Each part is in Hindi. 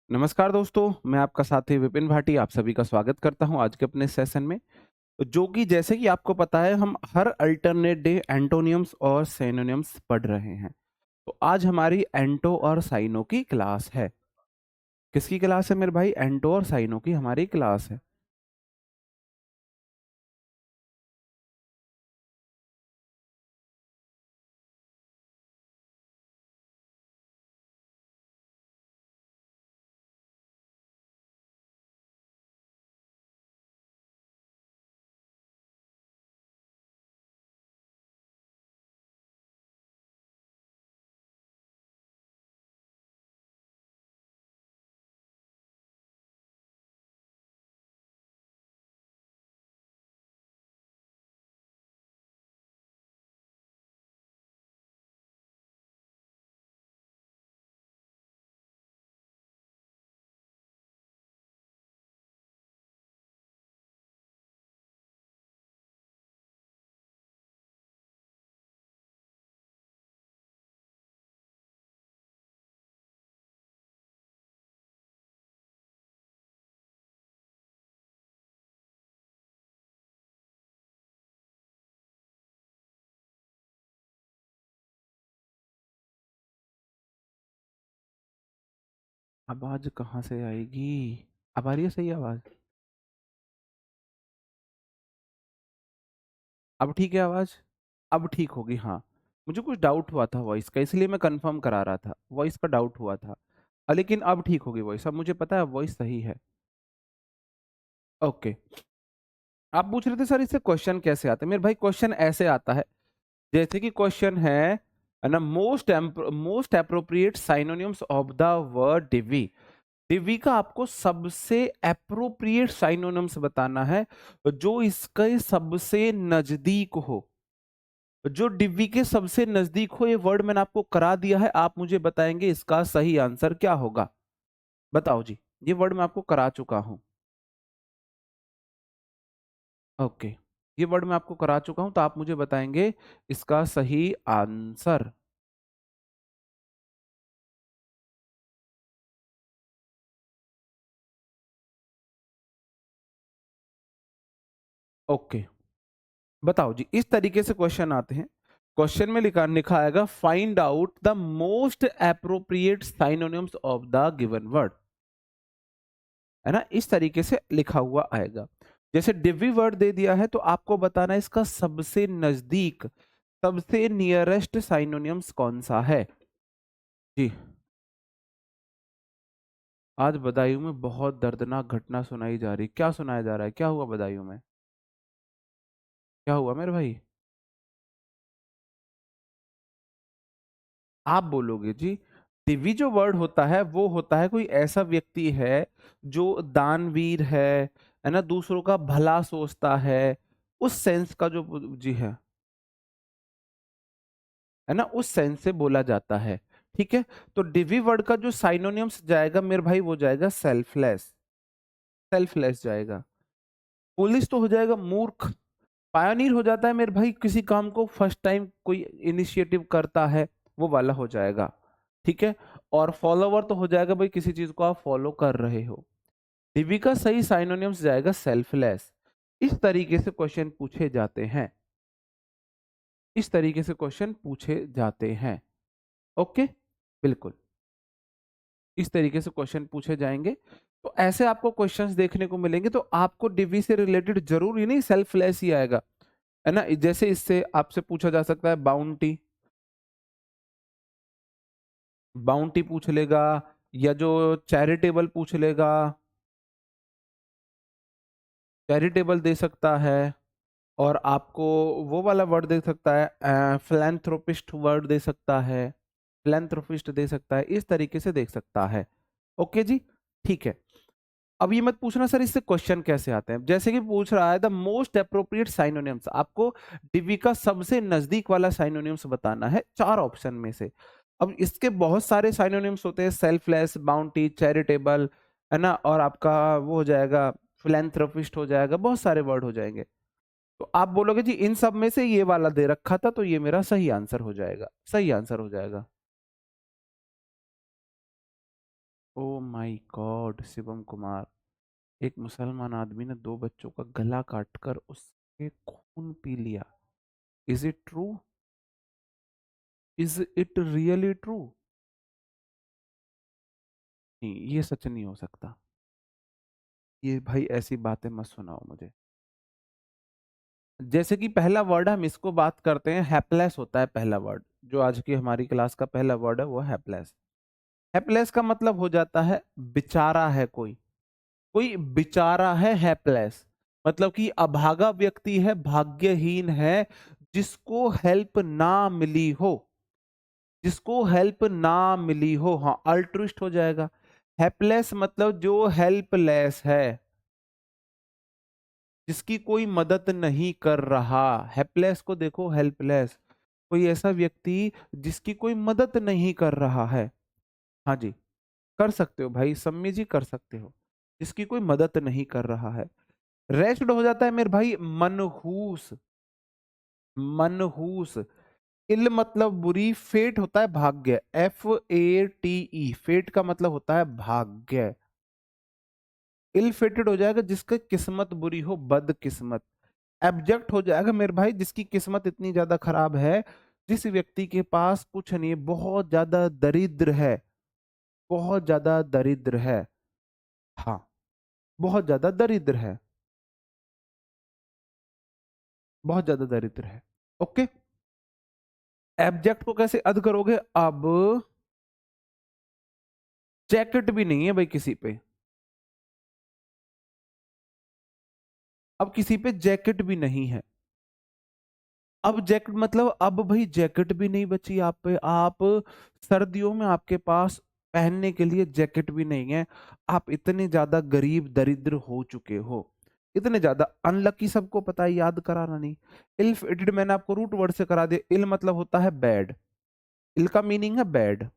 नमस्कार दोस्तों, मैं आपका साथी विपिन भाटी आप सभी का स्वागत करता हूं आज के अपने सेशन में। जो कि जैसे कि आपको पता है हम हर अल्टरनेट डे एंटोनियम्स और सिनोनिम्स पढ़ रहे हैं। तो आज हमारी एंटो और साइनो की क्लास है। किसकी क्लास है मेरे भाई? एंटो और साइनो की हमारी क्लास है। आवाज कहाँ से आएगी? अब आ रही है सही आवाज? अब ठीक है आवाज? अब ठीक होगी, हाँ। मुझे कुछ डाउट हुआ था वॉइस का, इसलिए मैं कंफर्म करा रहा था। वॉइस का डाउट हुआ था। लेकिन अब ठीक होगी वॉइस। अब मुझे पता है वॉइस सही है। ओके। आप पूछ रहे थे सर इससे क्वेश्चन कैसे आते हैं। मेरे भाई क्वेश्चन ऐसे आता है, जैसे कि क्वेश्चन है ना, most appropriate synonyms of the word DV. DV का आपको सबसे अप्रोप्रिएट साइनोनिम्स बताना है जो इसके सबसे नजदीक हो। जो डिवी के सबसे नजदीक हो, ये वर्ड मैंने आपको करा दिया है। आप मुझे बताएंगे इसका सही आंसर क्या होगा। बताओ जी। ये वर्ड मैं आपको करा चुका हूं। ओके। ये वर्ड मैं आपको करा चुका हूं, तो आप मुझे बताएंगे इसका सही आंसर। ओके। बताओ जी। इस तरीके से क्वेश्चन आते हैं। क्वेश्चन में लिखा आएगा find out the most appropriate synonyms of the given word. है ना, इस तरीके से लिखा हुआ आएगा। जैसे डिवी वर्ड दे दिया है तो आपको बताना है इसका सबसे नजदीक, सबसे नियरेस्ट साइनोनिम्स कौन सा है। जी। आज बदायूं में बहुत दर्दनाक घटना सुनाई जा रही। क्या सुनाया जा रहा है? क्या हुआ बदायूं में? क्या हुआ मेरे भाई? आप बोलोगे जी। दिव्य जो वर्ड होता है वो होता है कोई ऐसा व्यक्ति है जो दानवीर है ना, दूसरों का भला सोचता है, उस सेंस का जो जी है ना, उस सेंस से बोला जाता है। ठीक है। तो डिवी वर्ड का जो साइनोनिम्स जाएगा मेरे भाई वो जाएगा सेल्फलेस। सेल्फलेस जाएगा। पुलिस तो हो जाएगा मूर्ख। पायोनीर हो जाता है मेरे भाई, किसी काम को फर्स्ट टाइम कोई इनिशिएटिव करता है, वो वाला हो जाएगा। ठीक है। और फॉलोवर तो हो जाएगा भाई, किसी चीज को आप फॉलो कर रहे हो। डिवी का सही साइनोनिम्स जाएगा सेल्फलेस। इस तरीके से क्वेश्चन पूछे जाते हैं। इस तरीके से क्वेश्चन पूछे जाते हैं। ओके। बिल्कुल। इस तरीके से क्वेश्चन पूछे जाएंगे। तो ऐसे आपको क्वेश्चंस देखने को मिलेंगे, तो आपको डिवी से रिलेटेड जरूरी नहीं सेल्फलेस ही आएगा। है ना, जैसे इससे आपसे पूछा जा सकता है बाउंटी। बाउंटी पूछ लेगा, या जो चैरिटेबल पूछ लेगा, चैरिटेबल दे सकता है। और आपको वो वाला वर्ड दे सकता है, फिलैंथ्रोपिस्ट वर्ड दे सकता है, फिलैंथ्रोपिस्ट दे सकता है, इस तरीके से देख सकता है। ओके जी। ठीक है। अब ये मत पूछना सर इससे क्वेश्चन कैसे आते हैं, जैसे कि पूछ रहा है द मोस्ट अप्रोप्रिएट साइनोनिम्स, आपको डिवी का सबसे नजदीक वाला साइनोनिम्स बताना है 4 ऑप्शन में से। अब इसके बहुत सारे साइनोनिम्स होते हैं, सेल्फलेस, बाउंटी, चैरिटेबल, है ना, और आपका वो हो जाएगा फिलैंथ्रोपिस्ट हो जाएगा, बहुत सारे वर्ड हो जाएंगे। तो आप बोलोगे जी इन सब में से ये वाला दे रखा था, तो ये मेरा सही आंसर हो जाएगा, सही आंसर हो जाएगा। Oh my God Shivam Kumar, एक मुसलमान आदमी ने 2 बच्चों का गला काटकर उसके खून पी लिया। Is it true? Is it really true? नहीं, ये सच नहीं हो सकता। ये भाई ऐसी बातें मत सुनाओ मुझे। जैसे कि पहला वर्ड हम इसको बात करते हैं, हैपलेस होता है पहला वर्ड, जो आज की हमारी क्लास का पहला वर्ड है वो हैपलेस। हैपलेस का मतलब हो जाता है बेचारा है कोई, कोई बेचारा है हेल्पलेस, मतलब कि अभागा व्यक्ति है, भाग्यहीन है, जिसको हेल्प ना मिली हो, जिसको हेल्प ना मिली हो, हाँ अल्ट्रुइस्ट हो जाएगा। हेल्पलेस मतलब जो हेल्पलेस है, जिसकी कोई मदद नहीं कर रहा। हेल्पलेस को देखो हेल्पलेस, कोई ऐसा व्यक्ति जिसकी कोई मदद नहीं कर रहा है। हाँ जी, कर सकते हो भाई, सम्मी जी कर सकते हो, जिसकी कोई मदद नहीं कर रहा है। रेस्ट हो जाता है मेरे भाई मनहूस, मनहूस। इल मतलब बुरी, फेट होता है भाग्य, FATE, फेट का मतलब होता है भाग्य। इल फेटेड हो जाएगा जिसकी किस्मत बुरी हो, बदकिस्मत। एब्जेक्ट हो जाएगा मेरे भाई जिसकी किस्मत इतनी ज्यादा खराब है, जिस व्यक्ति के पास कुछ नहीं, बहुत ज्यादा दरिद्र है, बहुत ज्यादा दरिद्र है। हाँ, बहुत ज्यादा दरिद्र है, बहुत ज्यादा दरिद्र है। ओके, एब्जेक्ट को कैसे अद करोगे? अब जैकेट भी नहीं है भाई किसी पे, अब किसी पे जैकेट भी नहीं है। अब जैकेट मतलब अब भाई जैकेट भी नहीं बची आप पे, आप सर्दियों में आपके पास पहनने के लिए जैकेट भी नहीं है। आप इतने ज्यादा गरीब दरिद्र हो चुके हो, इतने ज्यादा अनलकी, सबको पता है, याद कराना नहीं। इल फेटेड मैंने आपको रूट वर्ड से करा दिया। इल मतलब होता है बैड, इल का मीनिंग है बैड,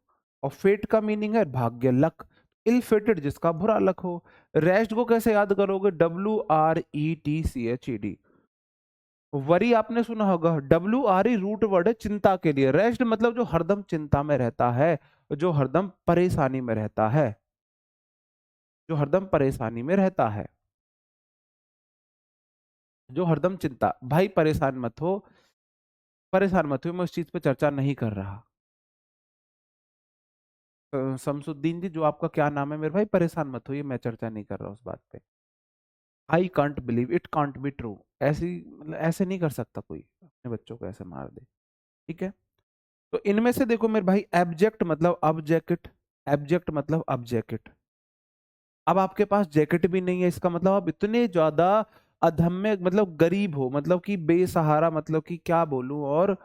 और फेट का मीनिंग है भाग्य, लक। इल फेटेड जिसका बुरा लक हो। रेस्ट को कैसे याद करोगे? WRETCHED। वरी आपने सुना होगा, WRE रूट वर्ड है चिंता के लिए। रेस्ट मतलब जो हरदम चिंता में रहता है, जो हरदम परेशानी में रहता है, जो हरदम परेशानी में रहता है, जो हरदम चिंता। भाई परेशान मत हो, परेशान मत हो, मैं उस चीज पे चर्चा नहीं कर रहा। शमसुद्दीन जी, जो आपका क्या नाम है मेरे भाई, परेशान मत होइए, मैं चर्चा नहीं कर रहा उस बात पे। I can't believe, it can't be true. ऐसी मतलब ऐसे नहीं कर सकता कोई अपने बच्चों को ऐसे मार दे। ठीक है, तो इनमें से देखो मेरे भाई, एब्जेक्ट मतलब अब जैकेट, एब्जेक्ट मतलब अब जैकेट। अब आपके पास जैकेट भी नहीं है, इसका मतलब आप इतने ज्यादा अधम्य, मतलब गरीब हो, मतलब कि बेसहारा, मतलब कि क्या बोलूं, और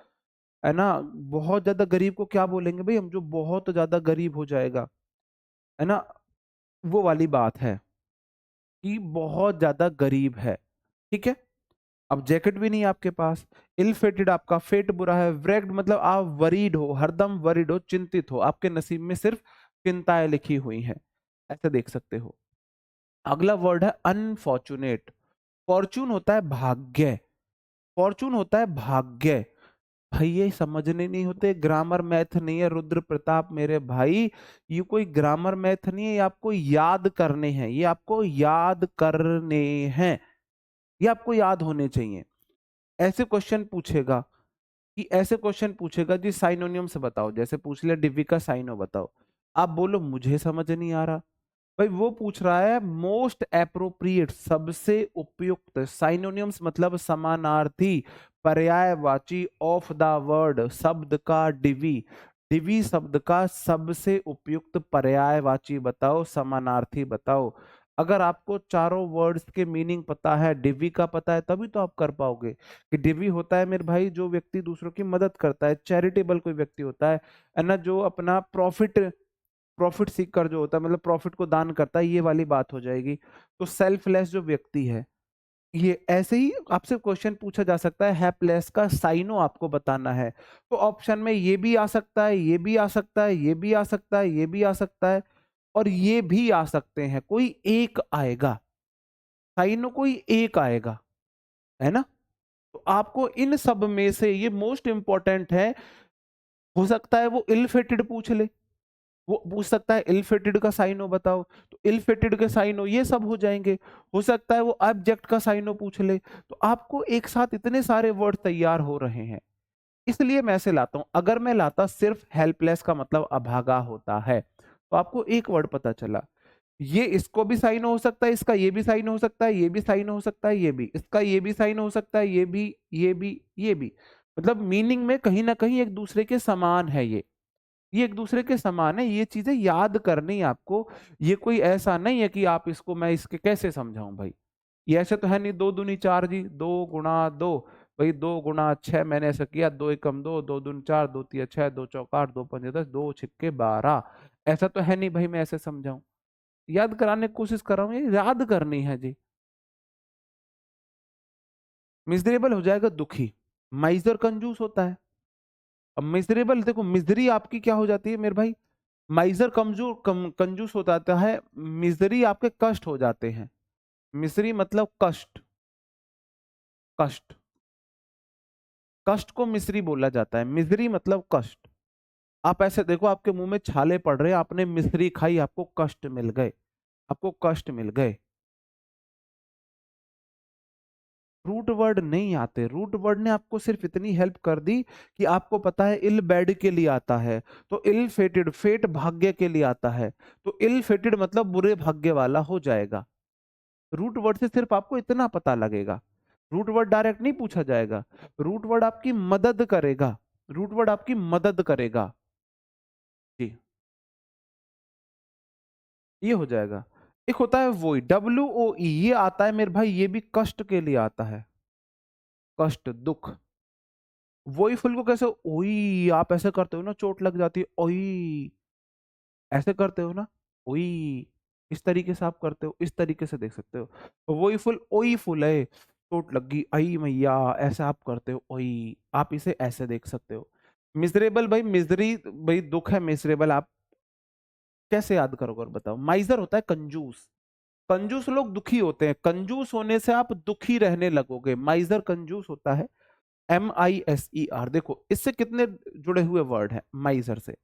है ना, बहुत ज्यादा गरीब को क्या बोलेंगे भाई हम, जो बहुत ज्यादा गरीब हो जाएगा, है ना, वो वाली बात है कि बहुत ज्यादा गरीब है। ठीक है, अब जैकेट भी नहीं है आपके पास। इल फेटेड, आपका फेट बुरा है। व्रेक्ड मतलब आप वरीड हो, हरदम वरीड हो, चिंतित हो, आपके नसीब में सिर्फ चिंताएं लिखी हुई हैं, ऐसे देख सकते हो। अगला वर्ड है अनफॉर्चुनेट। फॉर्चून होता है भाग्य, फॉर्चून होता है भाग्य। भाई ये समझने नहीं होते, ग्रामर मैथ नहीं है रुद्र प्रताप मेरे भाई, ये कोई ग्रामर मैथ नहीं है, ये आपको याद करने हैं, ये आपको याद करने हैं, ये आपको याद होने चाहिए। ऐसे क्वेश्चन पूछेगा, कि ऐसे क्वेश्चन पूछेगा जी साइनोनियम से बताओ, जैसे पूछ लिया डिवी का साइनो बताओ, आप बोलो मुझे समझ नहीं आ रहा। भाई वो पूछ रहा है मोस्ट एप्रोप्रिएट, सबसे उपयुक्त, साइनोनियम्स मतलब समानार्थी, पर्यायवाची ऑफ द वर्ड, शब्द का डिवी, डिवी शब्द का सबसे उपयुक्त पर्यायवाची बताओ, समानार्थी बताओ। अगर आपको चारों वर्ड्स के मीनिंग पता है, डिवी का पता है, तभी तो आप कर पाओगे। कि डिवी होता है मेरे भाई जो व्यक्ति दूसरों की मदद करता है, चैरिटेबल कोई व्यक्ति होता है ना, जो अपना प्रॉफिट प्रॉफिट सीकर जो होता है, मतलब प्रॉफिट को दान करता है, ये वाली बात हो जाएगी। तो सेल्फलेस जो व्यक्ति है, ये ऐसे ही आपसे क्वेश्चन पूछा जा सकता है, हैप्लेस का साइनो आपको बताना है, तो ऑप्शन में ये भी आ सकता है, ये भी आ सकता है, ये भी आ सकता है, ये भी आ सकता है, और ये भी आ सकते हैं, कोई एक आएगा, साइनो कोई एक आएगा, है ना। तो आपको इन सब में से ये मोस्ट इंपॉर्टेंट है, हो सकता है वो इल फेटेड पूछ ले, वो पूछ सकता है इल फेटेड का साइनो बताओ, तो इल फेटेड के साइनो ये सब हो जाएंगे। हो सकता है वो ऑब्जेक्ट का साइनो पूछ ले, तो आपको एक साथ इतने सारे वर्ड तैयार हो रहे हैं, इसलिए मैं ऐसे लाता हूं। अगर मैं लाता सिर्फ हेल्पलेस का मतलब अभागा होता है, तो आपको एक वर्ड पता चला, ये इसको भी साइन हो सकता है, इसका ये भी साइन हो सकता है, ये भी साइन हो सकता है, ये भी, इसका ये भी साइन हो सकता है, ये भी, ये भी, ये भी, मतलब मीनिंग में कहीं ना कहीं एक दूसरे के समान है, ये एक दूसरे के समान है, ये चीजें याद करनी है आपको। ये कोई ऐसा नहीं है कि आप इसको, मैं इसके कैसे समझाऊं भाई, ये ऐसे तो है नहीं, 2 दूनी 4 जी, 2 गुणा 2, भाई 2 गुणा 6 मैंने ऐसा किया, 2 एकम 2, 2 दूनी 4, 2 तिया 6, 2 चौका 8, 2 पंजे 10, 2 छिक्के 12, ऐसा तो है नहीं भाई मैं ऐसे समझाऊं, याद कराने की कोशिश कर रहा हूँ, ये याद करनी है जी। मिजरेबल हो जाएगा दुखी, माइजर कंजूस होता है। अब मिजरेबल देखो, मिजरी आपकी क्या हो जाती है मेरे भाई, माइजर कंजूस हो जाता है, मिजरी आपके कष्ट हो जाते हैं, मिजरी मतलब कष्ट, कष्ट, कष्ट को मिस्री बोला जाता है, मिजरी मतलब कष्ट। आप ऐसे देखो, आपके मुंह में छाले पड़ रहे, आपने मिस्री खाई, आपको कष्ट मिल गए, आपको कष्ट मिल गए। रूट वर्ड नहीं आते, रूट वर्ड ने आपको सिर्फ इतनी हेल्प कर दी कि आपको पता है इल बैड के लिए आता है, तो इल फेटेड, फेट भाग्य के लिए आता है, तो इल फेटेड मतलब बुरे भाग्य वाला हो जाएगा। रूट वर्ड से सिर्फ आपको इतना पता लगेगा, रूट वर्ड डायरेक्ट नहीं पूछा जाएगा, रूट वर्ड आपकी मदद करेगा, रूट वर्ड आपकी मदद करेगा जी। ये हो जाएगा। एक होता है वोई, WOE, ये आता है मेरे भाई, ये भी कष्ट के लिए आता है, कष्ट, दुख। वोई फुल को कैसे, ओई आप ऐसे करते हो ना, चोट लग जाती है, ओई ऐसे करते हो ना, ओई इस तरीके से आप करते हो, इस तरीके से देख सकते हो। वोई फुल, ओई फुल है, चोट लग गई, आई मैया, ऐसे आप करते हो, ओई, आप इसे ऐसे देख सकते हो। मिजरेबल भाई, मिजरी भाई दुख है, मिजरेबल आप कैसे याद करोगे और बताओ। माइजर होता है कंजूस, कंजूस लोग दुखी होते हैं, कंजूस होने से आप दुखी रहने लगोगे, माइजर कंजूस होता है, MISER। देखो इससे कितने जुड़े हुए वर्ड हैं माइजर से,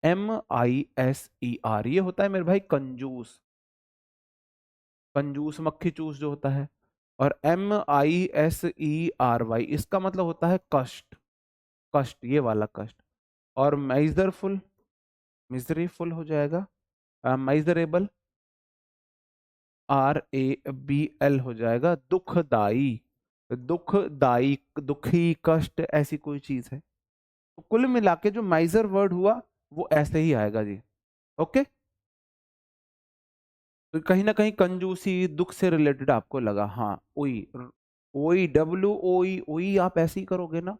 MISER, ये होता है मेरे भाई कंजूस, कंजूस मक्खी चूस जो होता है, और MISERY इसका मतलब होता है कष्ट, कष्ट ये वाला कष्ट। और माइजरफुल, मिजरीफुल हो जाएगा, माइजरेबल, RABL हो जाएगा, दुखदाई, दुखदाई, दुखी, कष्ट, ऐसी कोई चीज है। तो कुल मिला के जो माइजर वर्ड हुआ वो ऐसे ही आएगा जी। ओके, तो कहीं ना कहीं कंजूसी दुख से रिलेटेड आपको लगा, हाँ ओई, ओई, WOE, ओई आप ऐसे ही करोगे ना,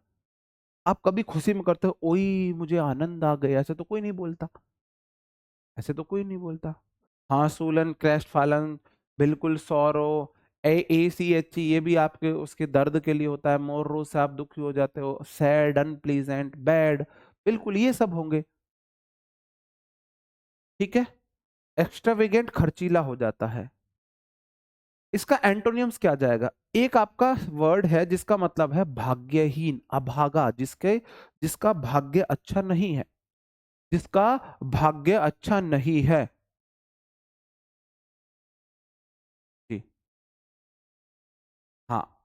आप कभी खुशी में करते हो ओई मुझे आनंद आ गया, ऐसे तो कोई नहीं बोलता, ऐसे तो कोई नहीं बोलता। हाँ सूलन, क्रेस्ट फालन, बिल्कुल सौरो, ACH, ये भी आपके उसके दर्द के लिए होता है, मोर्रो से आप दुखी हो जाते हो, सैड, अनप्लीजेंट, बैड, बिल्कुल ये सब होंगे, ठीक है। एक्स्ट्रावेगेंट खर्चीला हो जाता है, इसका एंटोनियम्स क्या जाएगा, एक आपका वर्ड है जिसका मतलब है भाग्यहीन, अभागा, जिसका भाग्य अच्छा नहीं है, जिसका भाग्य अच्छा नहीं है जी। हाँ,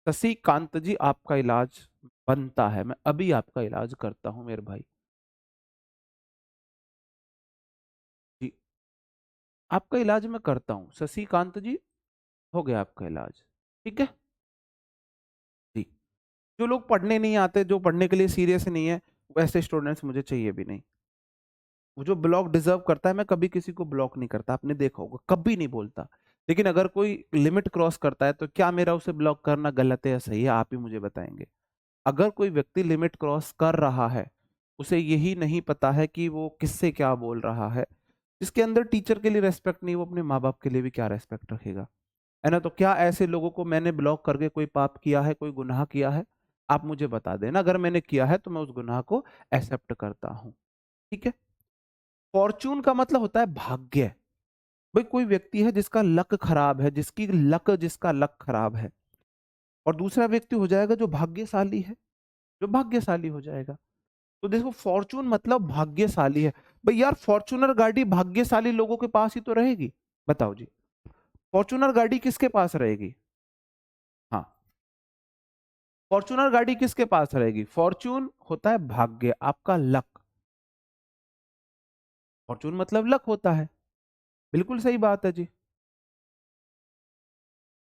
शशिकांत जी आपका इलाज बनता है, मैं अभी आपका इलाज करता हूं मेरे भाई जी, आपका इलाज मैं करता हूं शशिकांत जी, हो गया आपका इलाज, ठीक है जी। जो लोग पढ़ने नहीं आते, जो पढ़ने के लिए सीरियस नहीं है, वैसे स्टूडेंट्स मुझे चाहिए भी नहीं। वो जो ब्लॉक डिजर्व करता है, मैं कभी किसी को ब्लॉक नहीं करता, आपने देखा होगा, कभी नहीं बोलता। लेकिन अगर कोई लिमिट क्रॉस करता है, तो क्या मेरा उसे ब्लॉक करना गलत है या सही है, आप ही मुझे बताएंगे। अगर कोई व्यक्ति लिमिट क्रॉस कर रहा है, उसे यही नहीं पता है कि वो किससे क्या बोल रहा है। जिसके अंदर टीचर के लिए रेस्पेक्ट नहीं, वो अपने माँ बाप के लिए भी क्या रेस्पेक्ट रखेगा, है ना। तो क्या ऐसे लोगों को मैंने ब्लॉक करके कोई पाप किया है, कोई गुनाह किया है? आप मुझे बता देना, अगर मैंने किया है तो मैं उस गुनाह को एक्सेप्ट करता हूं। ठीक है। फॉर्चून का मतलब होता है भाग्य। भाई कोई व्यक्ति है जिसका लक खराब है, जिसका लक खराब है, और दूसरा व्यक्ति हो जाएगा जो भाग्यशाली है, जो भाग्यशाली हो जाएगा। तो देखो फॉर्चून मतलब भाग्यशाली है। भाई यार फॉर्चूनर गाड़ी भाग्यशाली लोगों के पास ही तो रहेगी, बताओ जी। फॉर्चूनर गाड़ी किसके पास रहेगी? हाँ, फॉर्चूनर गाड़ी किसके पास रहेगी? फॉर्चून होता है भाग्य, आपका लक। फॉर्चून मतलब लक होता है। बिल्कुल सही बात है जी।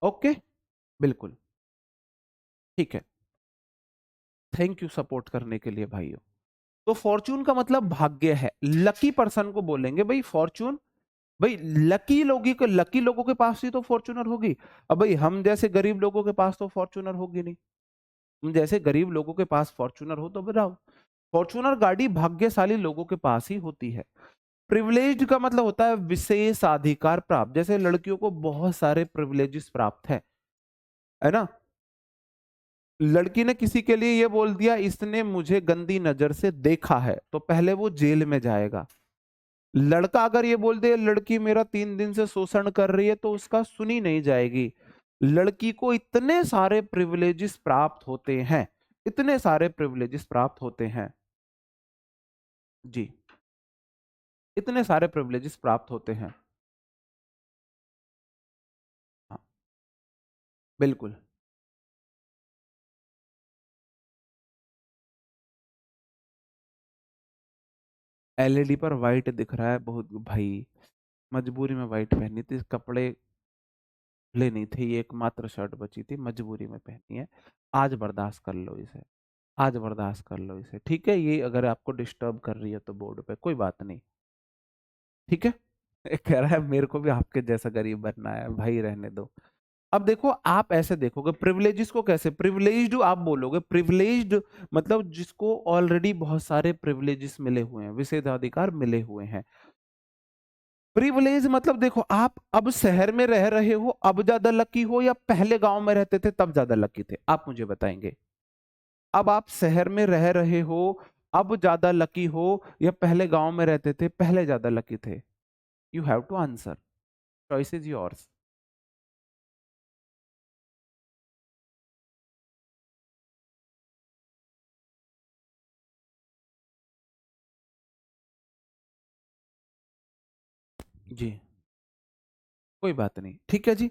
ओके, बिल्कुल ठीक है। थैंक यू सपोर्ट करने के लिए भाइयों। तो फॉर्चून का मतलब भाग्य है, लकी पर्सन को बोलेंगे भाई फॉर्चून। भाई लकी लोगों के पास ही तो फॉर्चूनर होगी। अब भाई हम जैसे गरीब लोगों के पास तो फॉर्चूनर होगी नहीं। हम जैसे गरीब लोगों के पास फॉर्चूनर हो तो बताओ। फॉर्चूनर गाड़ी भाग्यशाली लोगों के पास ही होती है। प्रिविलेज्ड का मतलब होता है विशेषाधिकार प्राप्त, जैसे लड़कियों को बहुत सारे प्रिविलेजेस प्राप्त है ना। लड़की ने किसी के लिए ये बोल दिया इसने मुझे गंदी नजर से देखा है, तो पहले वो जेल में जाएगा। लड़का अगर ये बोल दे लड़की मेरा 3 दिन से शोषण कर रही है, तो उसका सुनी नहीं जाएगी। लड़की को इतने सारे प्रिविलेजेस प्राप्त होते हैं, इतने सारे प्रिविलेजेस प्राप्त होते हैं जी, इतने सारे प्रिविलेजेस प्राप्त होते हैं। हाँ, बिल्कुल। एलईडी पर व्हाइट दिख रहा है बहुत भाई, मजबूरी में व्हाइट पहनी थी, कपड़े खुले नहीं थे, ये एकमात्र शर्ट बची थी, मजबूरी में पहनी है। आज बर्दाश्त कर लो इसे, आज बर्दाश्त कर लो इसे, ठीक है। ये अगर आपको डिस्टर्ब कर रही है तो बोर्ड पे कोई बात नहीं, ठीक है। कह रहा है मेरे को भी आपके जैसा गरीब बनना है भाई, रहने दो। अब देखो आप ऐसे देखोगे प्रिविलेजेस को कैसे, प्रिविलेज्ड आप बोलोगे, प्रिविलेज्ड मतलब जिसको ऑलरेडी बहुत सारे प्रिविलेजेस मिले हुए हैं, विशेषाधिकार मिले हुए हैं। प्रिविलेज मतलब देखो आप अब शहर में रह रहे हो अब ज्यादा लकी हो, या पहले गांव में रहते थे तब ज्यादा लकी थे, आप मुझे बताएंगे। अब आप शहर में रह रहे हो अब ज्यादा लकी हो, या पहले गांव में रहते थे पहले ज्यादा लकी थे? You have to answer, choice is yours. जी, कोई बात नहीं, ठीक है जी।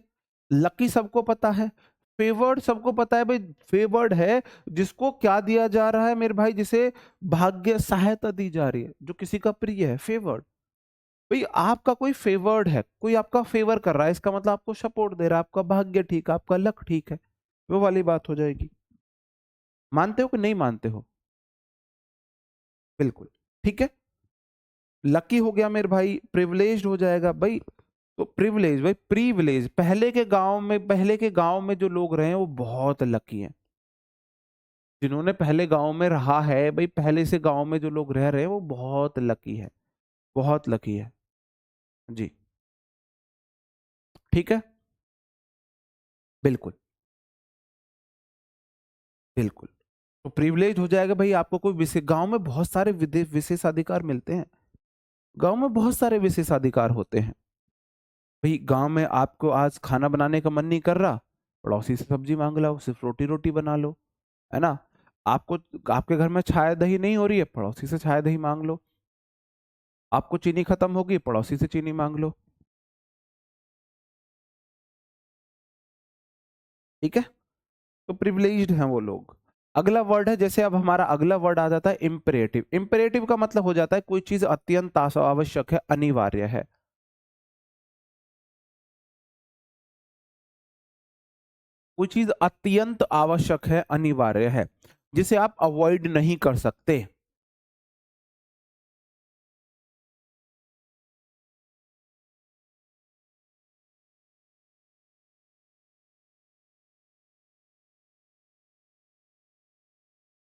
लकी सबको पता है, फेवर्ड सबको पता है भाई। फेवर्ड है जिसको क्या दिया जा रहा है मेरे भाई, जिसे भाग्य सहायता दी जा रही है, जो किसी का प्रिय है, फेवर्ड। भाई आपका कोई फेवर्ड है, कोई आपका फेवर कर रहा है, इसका मतलब आपको सपोर्ट दे रहा है, आपका भाग्य ठीक है, आपका लक ठीक है, वो वाली बात हो जाएगी। मानते हो कि नहीं मानते हो? बिल्कुल, ठीक है। लकी हो गया मेरे भाई, प्रिविलेज्ड हो जाएगा भाई। तो प्रिविलेज भाई, प्रिविलेज पहले के गांव में जो लोग रहे हैं वो बहुत लकी हैं। जिन्होंने पहले गांव में रहा है भाई, पहले से गांव में जो लोग रह रहे हैं वो बहुत लकी है, बहुत लकी है जी, ठीक है। बिल्कुल, बिल्कुल। तो प्रिविलेज हो जाएगा भाई, आपको कोई विशेष गांव में बहुत सारे विशेषाधिकार मिलते हैं। गांव में बहुत सारे विशेषाधिकार होते हैं भाई। गांव में आपको आज खाना बनाने का मन नहीं कर रहा, पड़ोसी से सब्जी मांग लो, सिर्फ रोटी रोटी बना लो, है ना। आपको आपके घर में चाय दही नहीं हो रही है, पड़ोसी से चाय दही मांग लो। आपको चीनी खत्म होगी, पड़ोसी से चीनी मांग लो, ठीक है। तो प्रिविलेज्ड हैं वो लोग। अगला वर्ड है, जैसे अब हमारा अगला वर्ड आ जाता है इम्पेरेटिव। इम्पेरेटिव का मतलब हो जाता है कोई चीज अत्यंत आवश्यक है, अनिवार्य है। कोई चीज अत्यंत आवश्यक है, अनिवार्य है, जिसे आप अवॉइड नहीं कर सकते।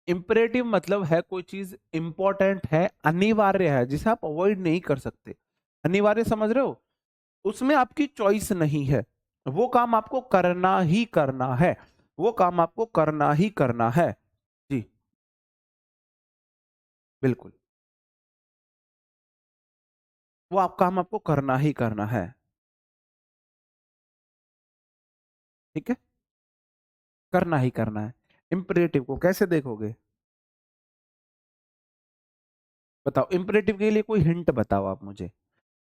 इंपरेटिव मतलब है कोई चीज इंपॉर्टेंट है, अनिवार्य है, जिसे आप अवॉइड नहीं कर सकते। अनिवार्य समझ रहे हो? उसमें आपकी चॉइस नहीं है, वो काम आपको करना ही करना है, वो काम आपको करना ही करना है। जी बिल्कुल, वो आप काम आपको करना ही करना है। ठीक है, करना ही करना है। इंपरेटिव को कैसे देखोगे? बताओ, इंपरेटिव के लिए कोई हिंट बताओ आप मुझे।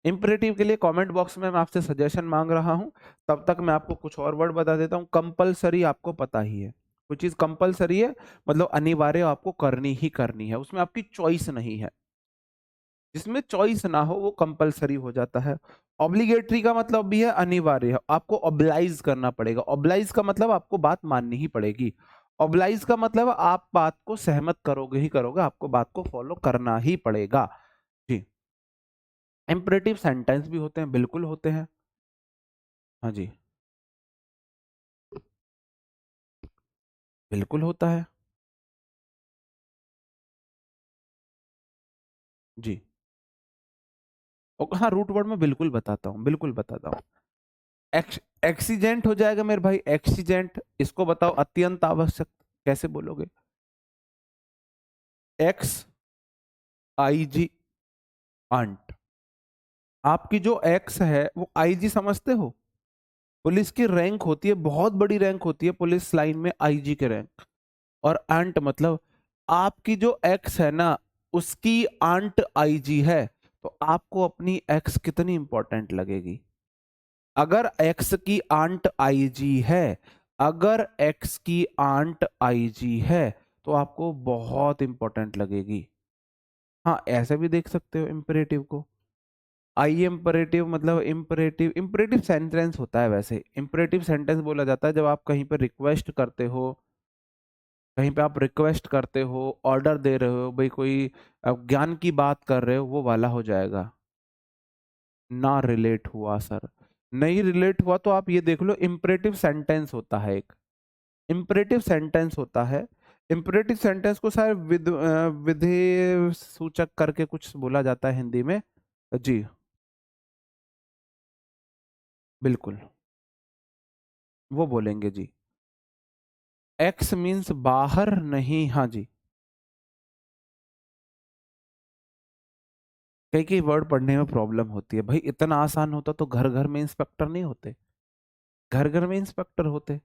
इंपरेटिव के लिए कमेंट बॉक्स में मैं आपसे सजेशन मांग रहा हूं। तब तक मैं आपको कुछ और वर्ड बता देता हूं। कंपलसरी आपको पता ही है, कोई चीज कंपलसरी है मतलब अनिवार्य, आपको करनी ही करनी है, उसमें आपकी चॉइस नहीं है। जिसमें चॉइस ना हो वो कंपलसरी हो जाता है। ऑब्लिगेटरी का मतलब भी है अनिवार्य है, आपको ऑब्लाइज करना पड़ेगा। ऑब्लाइज का मतलब आपको बात माननी ही पड़ेगी। ऑब्लाइज का मतलब आप बात को सहमत करोगे ही करोगे, आपको बात को फॉलो करना ही पड़ेगा। जी। इंपरेटिव सेंटेंस भी होते हैं, बिल्कुल होते हैं। हाँ जी, बिल्कुल होता है। जी। और हाँ, रूट वर्ड में बिल्कुल बताता हूँ, बिल्कुल बताता हूँ। एक्सीजेंट हो जाएगा मेरे भाई, एक्सीजेंट। इसको बताओ, अत्यंत आवश्यक कैसे बोलोगे? एक्स आई जी अंट। आपकी जो एक्स है वो आईजी समझते हो? पुलिस की रैंक होती है, बहुत बड़ी रैंक होती है पुलिस लाइन में, आईजी के रैंक। और अंट मतलब आपकी जो एक्स है ना, उसकी आंट आईजी है। तो आपको अपनी एक्स कितनी इंपॉर्टेंट लगेगी? अगर एक्स की आंट आईजी है, अगर एक्स की आंट आईजी है, तो आपको बहुत इंपॉर्टेंट लगेगी। हाँ, ऐसे भी देख सकते हो इंपेरेटिव को। आई इम्परेटिव मतलब इम्परेटिव, इम्परेटिव सेंटेंस होता है। वैसे इम्परेटिव सेंटेंस बोला जाता है जब आप कहीं पर रिक्वेस्ट करते हो, कहीं पे आप रिक्वेस्ट करते हो, ऑर्डर दे रहे हो भाई, कोई ज्ञान की बात कर रहे हो, वो वाला हो जाएगा। ना रिलेट हुआ सर, नहीं रिलेट हुआ तो आप ये देख लो, इम्परेटिव सेंटेंस होता है एक, इम्परेटिव सेंटेंस होता है। इम्परेटिव सेंटेंस को शायद विधेय सूचक करके कुछ बोला जाता है हिंदी में। जी बिल्कुल, वो बोलेंगे जी। एक्स मीन्स बाहर नहीं, हाँ जी। कई कई वर्ड पढ़ने में प्रॉब्लम होती है भाई, इतना आसान होता तो घर घर में इंस्पेक्टर नहीं होते, घर घर में इंस्पेक्टर होते।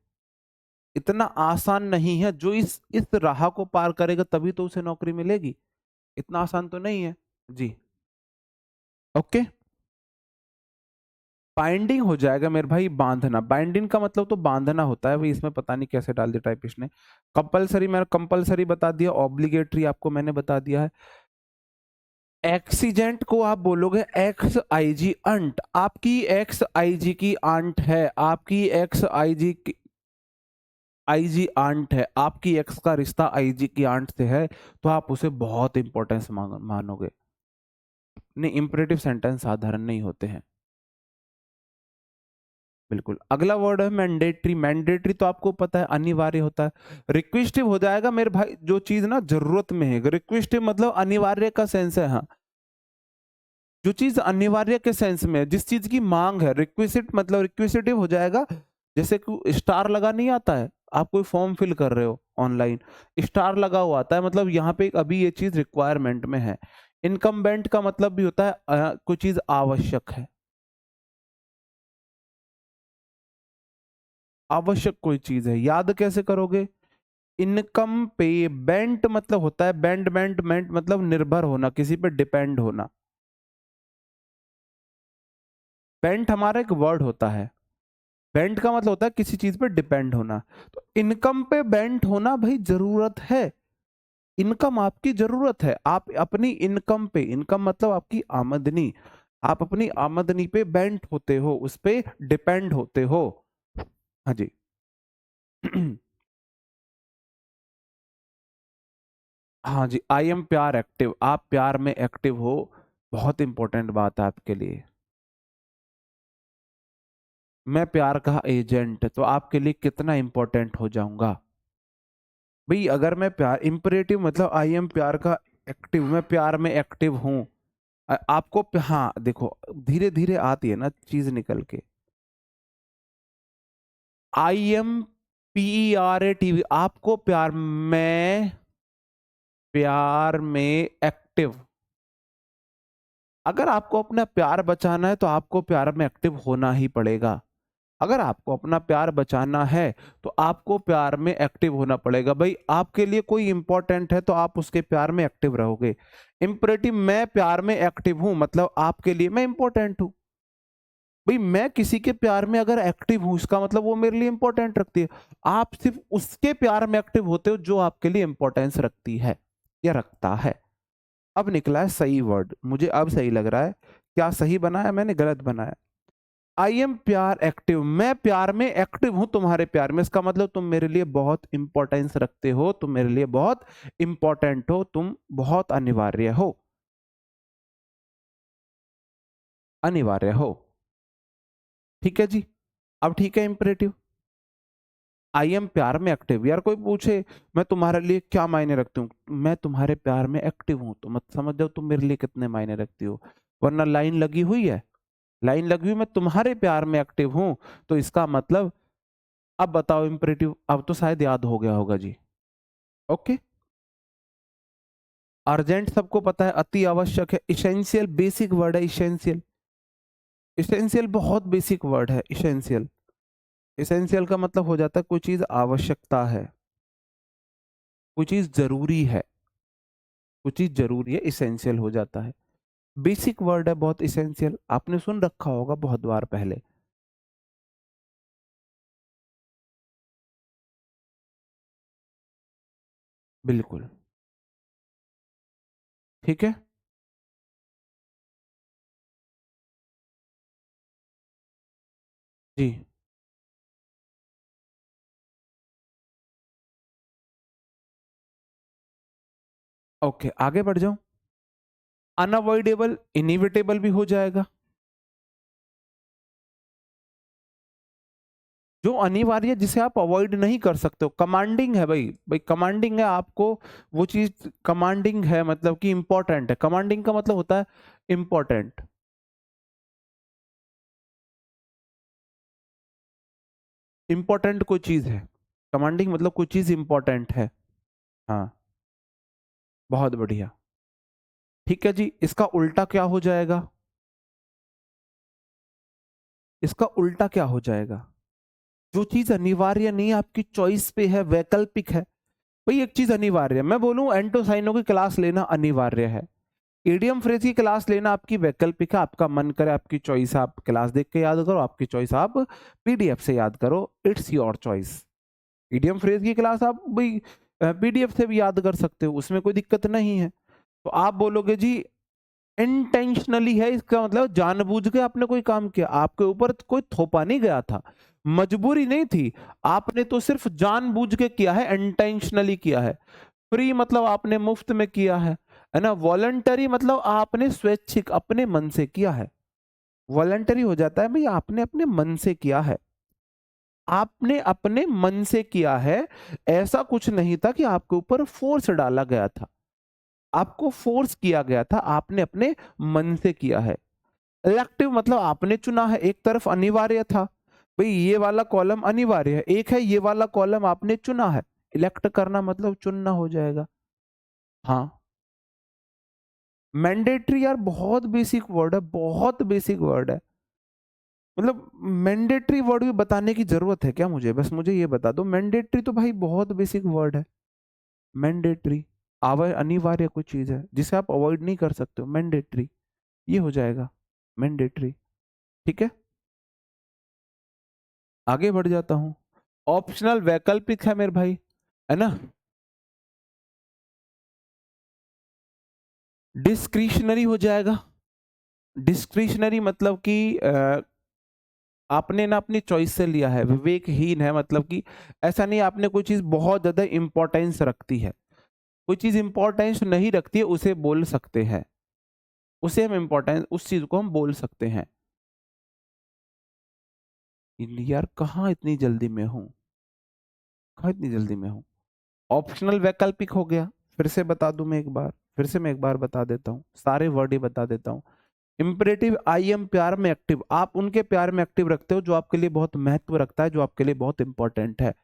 इतना आसान नहीं है, जो इस राह को पार करेगा तभी तो उसे नौकरी मिलेगी। इतना आसान तो नहीं है। जी। ओके। बाइंडिंग हो जाएगा मेरे भाई, बांधना। बाइंडिंग का मतलब तो बांधना होता है भाई, इसमें पता नहीं कैसे डाल दिया टाइपिस्ट ने। कंपलसरी मैंने कंपलसरी बता दिया, ऑब्लिगेटरी आपको मैंने बता दिया है। एक्सीजेंट को आप बोलोगे एक्स आई जी अंट, आपकी एक्स आई जी की आंट है, आपकी एक्स आई जी की आईजी आंट है, आपकी एक्स का रिश्ता आईजी की आंट से है, तो आप उसे बहुत इंपॉर्टेंस मानोगे। नहीं, इंपरेटिव सेंटेंस साधारण नहीं होते हैं। बिल्कुल। अगला वर्ड है मैंडेटरी। मैंडेटरी तो आपको पता है अनिवार्य होता है। रिक्वेस्टिव हो जाएगा मेरे भाई, जो चीज ना जरूरत में है। रिक्वेस्टिव मतलब अनिवार्य का सेंस है, हाँ। जो चीज अनिवार्य के सेंस में है, जिस चीज की मांग है। रिक्विसिट मतलब रिक्विसिटिव हो जाएगा, जैसे कि स्टार लगा नहीं आता है, आप कोई फॉर्म फिल कर रहे हो ऑनलाइन, स्टार लगा हुआ आता है, मतलब यहाँ पे अभी ये चीज रिक्वायरमेंट में है। इनकम्बेंट का मतलब भी होता है कोई चीज आवश्यक है, आवश्यक कोई चीज है। याद कैसे करोगे? इनकम पे बेंट मतलब होता है, बेंड बेंट मेंट मतलब निर्भर होना, किसी पे डिपेंड होना। बेंट हमारा एक वर्ड होता है, बेंट का मतलब होता है किसी चीज पे डिपेंड होना। तो इनकम पे बेंट होना भाई जरूरत है। इनकम आपकी जरूरत है, आप अपनी इनकम पे, इनकम मतलब आपकी आमदनी, आप अपनी आमदनी पे बेंट होते हो, उस पे डिपेंड होते हो। हाँ जी। हाँ जी, आई एम प्यार एक्टिव, आप प्यार में एक्टिव हो, बहुत इंपॉर्टेंट बात है आपके लिए। मैं प्यार का एजेंट, तो आपके लिए कितना इंपॉर्टेंट हो जाऊंगा। भाई अगर मैं प्यार इम्परेटिव मतलब आई एम प्यार का एक्टिव, मैं प्यार में एक्टिव हूँ। आपको हाँ देखो धीरे धीरे आती है ना चीज निकल के। I am P R A T V, आपको प्यार में एक्टिव। अगर आपको अपना प्यार बचाना है तो आपको प्यार में एक्टिव होना ही पड़ेगा। अगर आपको अपना प्यार बचाना है तो आपको प्यार में एक्टिव होना पड़ेगा। भाई आपके लिए कोई इंपॉर्टेंट है तो आप उसके प्यार में एक्टिव रहोगे। इंपरेटिव मैं प्यार में एक्टिव हूं मतलब आपके लिए मैं इंपॉर्टेंट हूं। भाई मैं किसी के प्यार में अगर एक्टिव हूं इसका मतलब वो मेरे लिए इंपॉर्टेंट रखती है। आप सिर्फ उसके प्यार में एक्टिव होते हो जो आपके लिए इंपॉर्टेंस रखती है या रखता है। अब निकला है सही वर्ड, मुझे अब सही लग रहा है। क्या सही बनाया मैंने गलत बनाया? आई एम प्यार एक्टिव, मैं प्यार में एक्टिव हूं तुम्हारे प्यार में, इसका मतलब तुम मेरे लिए बहुत इंपॉर्टेंस रखते हो, तुम मेरे लिए बहुत इंपॉर्टेंट हो, तुम बहुत अनिवार्य हो। अनिवार्य हो। ठीक है जी। अब ठीक है इंपरेटिव। आई एम प्यार में एक्टिव, यार कोई पूछे मैं तुम्हारे लिए क्या मायने रखती हूँ, मैं तुम्हारे प्यार में एक्टिव हूं तो मत समझ जाओ तुम मेरे लिए कितने मायने रखती हो। वरना लाइन लगी हुई है, लाइन लगी हुई मैं तुम्हारे प्यार में एक्टिव हूं तो इसका मतलब। अब बताओ इंपरेटिव, अब तो शायद याद हो गया होगा जी। ओके। अर्जेंट सबको पता है, अति आवश्यक है, इसेंशियल बेसिक वर्ड है इसेंशियल। इसेंशियल बहुत बेसिक वर्ड है इसेंशियल। इसेंशियल का मतलब हो जाता है कोई चीज आवश्यकता है, कोई चीज जरूरी है, कोई चीज जरूरी है इसेंशियल हो जाता है। बेसिक वर्ड है बहुत इसेंशियल, आपने सुन रखा होगा बहुत बार पहले। बिल्कुल। ठीक है जी। ओके आगे बढ़ जाऊं। अनअवॉइडेबल इनिविटेबल भी हो जाएगा। जो अनिवार्य है, जिसे आप अवॉइड नहीं कर सकते हो, कमांडिंग है भाई, भाई कमांडिंग है आपको। वो चीज कमांडिंग है मतलब कि इंपॉर्टेंट है, कमांडिंग का मतलब होता है इंपॉर्टेंट। इंपॉर्टेंट कोई चीज है, कमांडिंग मतलब कोई चीज इंपॉर्टेंट है। हाँ बहुत बढ़िया। ठीक है जी, इसका उल्टा क्या हो जाएगा? इसका उल्टा क्या हो जाएगा? जो चीज अनिवार्य नहीं है, आपकी चॉइस पे है, वैकल्पिक है। भाई एक चीज अनिवार्य है, मैं बोलूं एंटोसाइनो की क्लास लेना अनिवार्य है, इडियम फ्रेज की क्लास लेना आपकी वैकल्पिक है, आपका मन करे आपकी चॉइस, आप क्लास देख के याद करो, आपकी चॉइस आप पीडीएफ से याद करो, it's your choice. Idiom phrase की क्लास आप भाई पीडीएफ से भी याद कर सकते हो, उसमें कोई दिक्कत नहीं है। तो आप बोलोगे जी इंटेंशनली है, इसका मतलब जानबूझ के आपने कोई काम किया, आपके ऊपर कोई थोपा नहीं गया था, मजबूरी नहीं थी, आपने तो सिर्फ जानबूझ के किया है, इंटेंशनली किया है। फ्री मतलब आपने मुफ्त में किया है ना। वॉलंटरी मतलब आपने स्वैच्छिक अपने मन से किया है। वॉलंटरी हो जाता है भाई आपने अपने मन से किया है, आपने अपने मन से किया है। ऐसा कुछ नहीं था कि आपके ऊपर फोर्स डाला गया था, आपको फोर्स किया गया था, आपने अपने मन से किया है। इलेक्टिव मतलब आपने चुना है, एक तरफ अनिवार्य था, भाई ये वाला कॉलम अनिवार्य है, एक है ये वाला कॉलम आपने चुना है। इलेक्ट करना मतलब चुनना हो जाएगा। हाँ मैंडेटरी यार बहुत बेसिक वर्ड है, बहुत बेसिक वर्ड है। मतलब मैंडेटरी वर्ड भी बताने की जरूरत है क्या मुझे? बस मुझे ये बता दो, मैंडेटरी तो भाई बहुत बेसिक वर्ड है। मैंडेटरी अनिवार्य कोई चीज है जिसे आप अवॉइड नहीं कर सकते हो, मैंडेटरी ये हो जाएगा मैंडेटरी। ठीक है आगे बढ़ जाता हूं। ऑप्शनल वैकल्पिक है मेरे भाई, है ना। डिस्क्रिशनरी हो जाएगा। डिस्क्रिशनरी मतलब कि आपने ना अपनी चॉइस से लिया है, विवेकहीन है मतलब कि ऐसा नहीं आपने कोई चीज बहुत ज्यादा इंपॉर्टेंस रखती है, कोई चीज इंपॉर्टेंस नहीं रखती है उसे बोल सकते हैं, उसे हम इंपॉर्टेंस उस चीज को हम बोल सकते हैं। यार कहाँ इतनी जल्दी में हूँ, कहाँ इतनी जल्दी में हूँ? ऑप्शनल वैकल्पिक हो गया, फिर से बता दूं मैं एक बार, फिर से मैं एक बार बता देता हूँ, सारे वर्ड ही बता देता हूँ। इंपरेटिव, आई एम प्यार में एक्टिव, आप उनके प्यार में एक्टिव रखते हो जो आपके लिए बहुत महत्व रखता है, जो आपके लिए बहुत इंपॉर्टेंट है।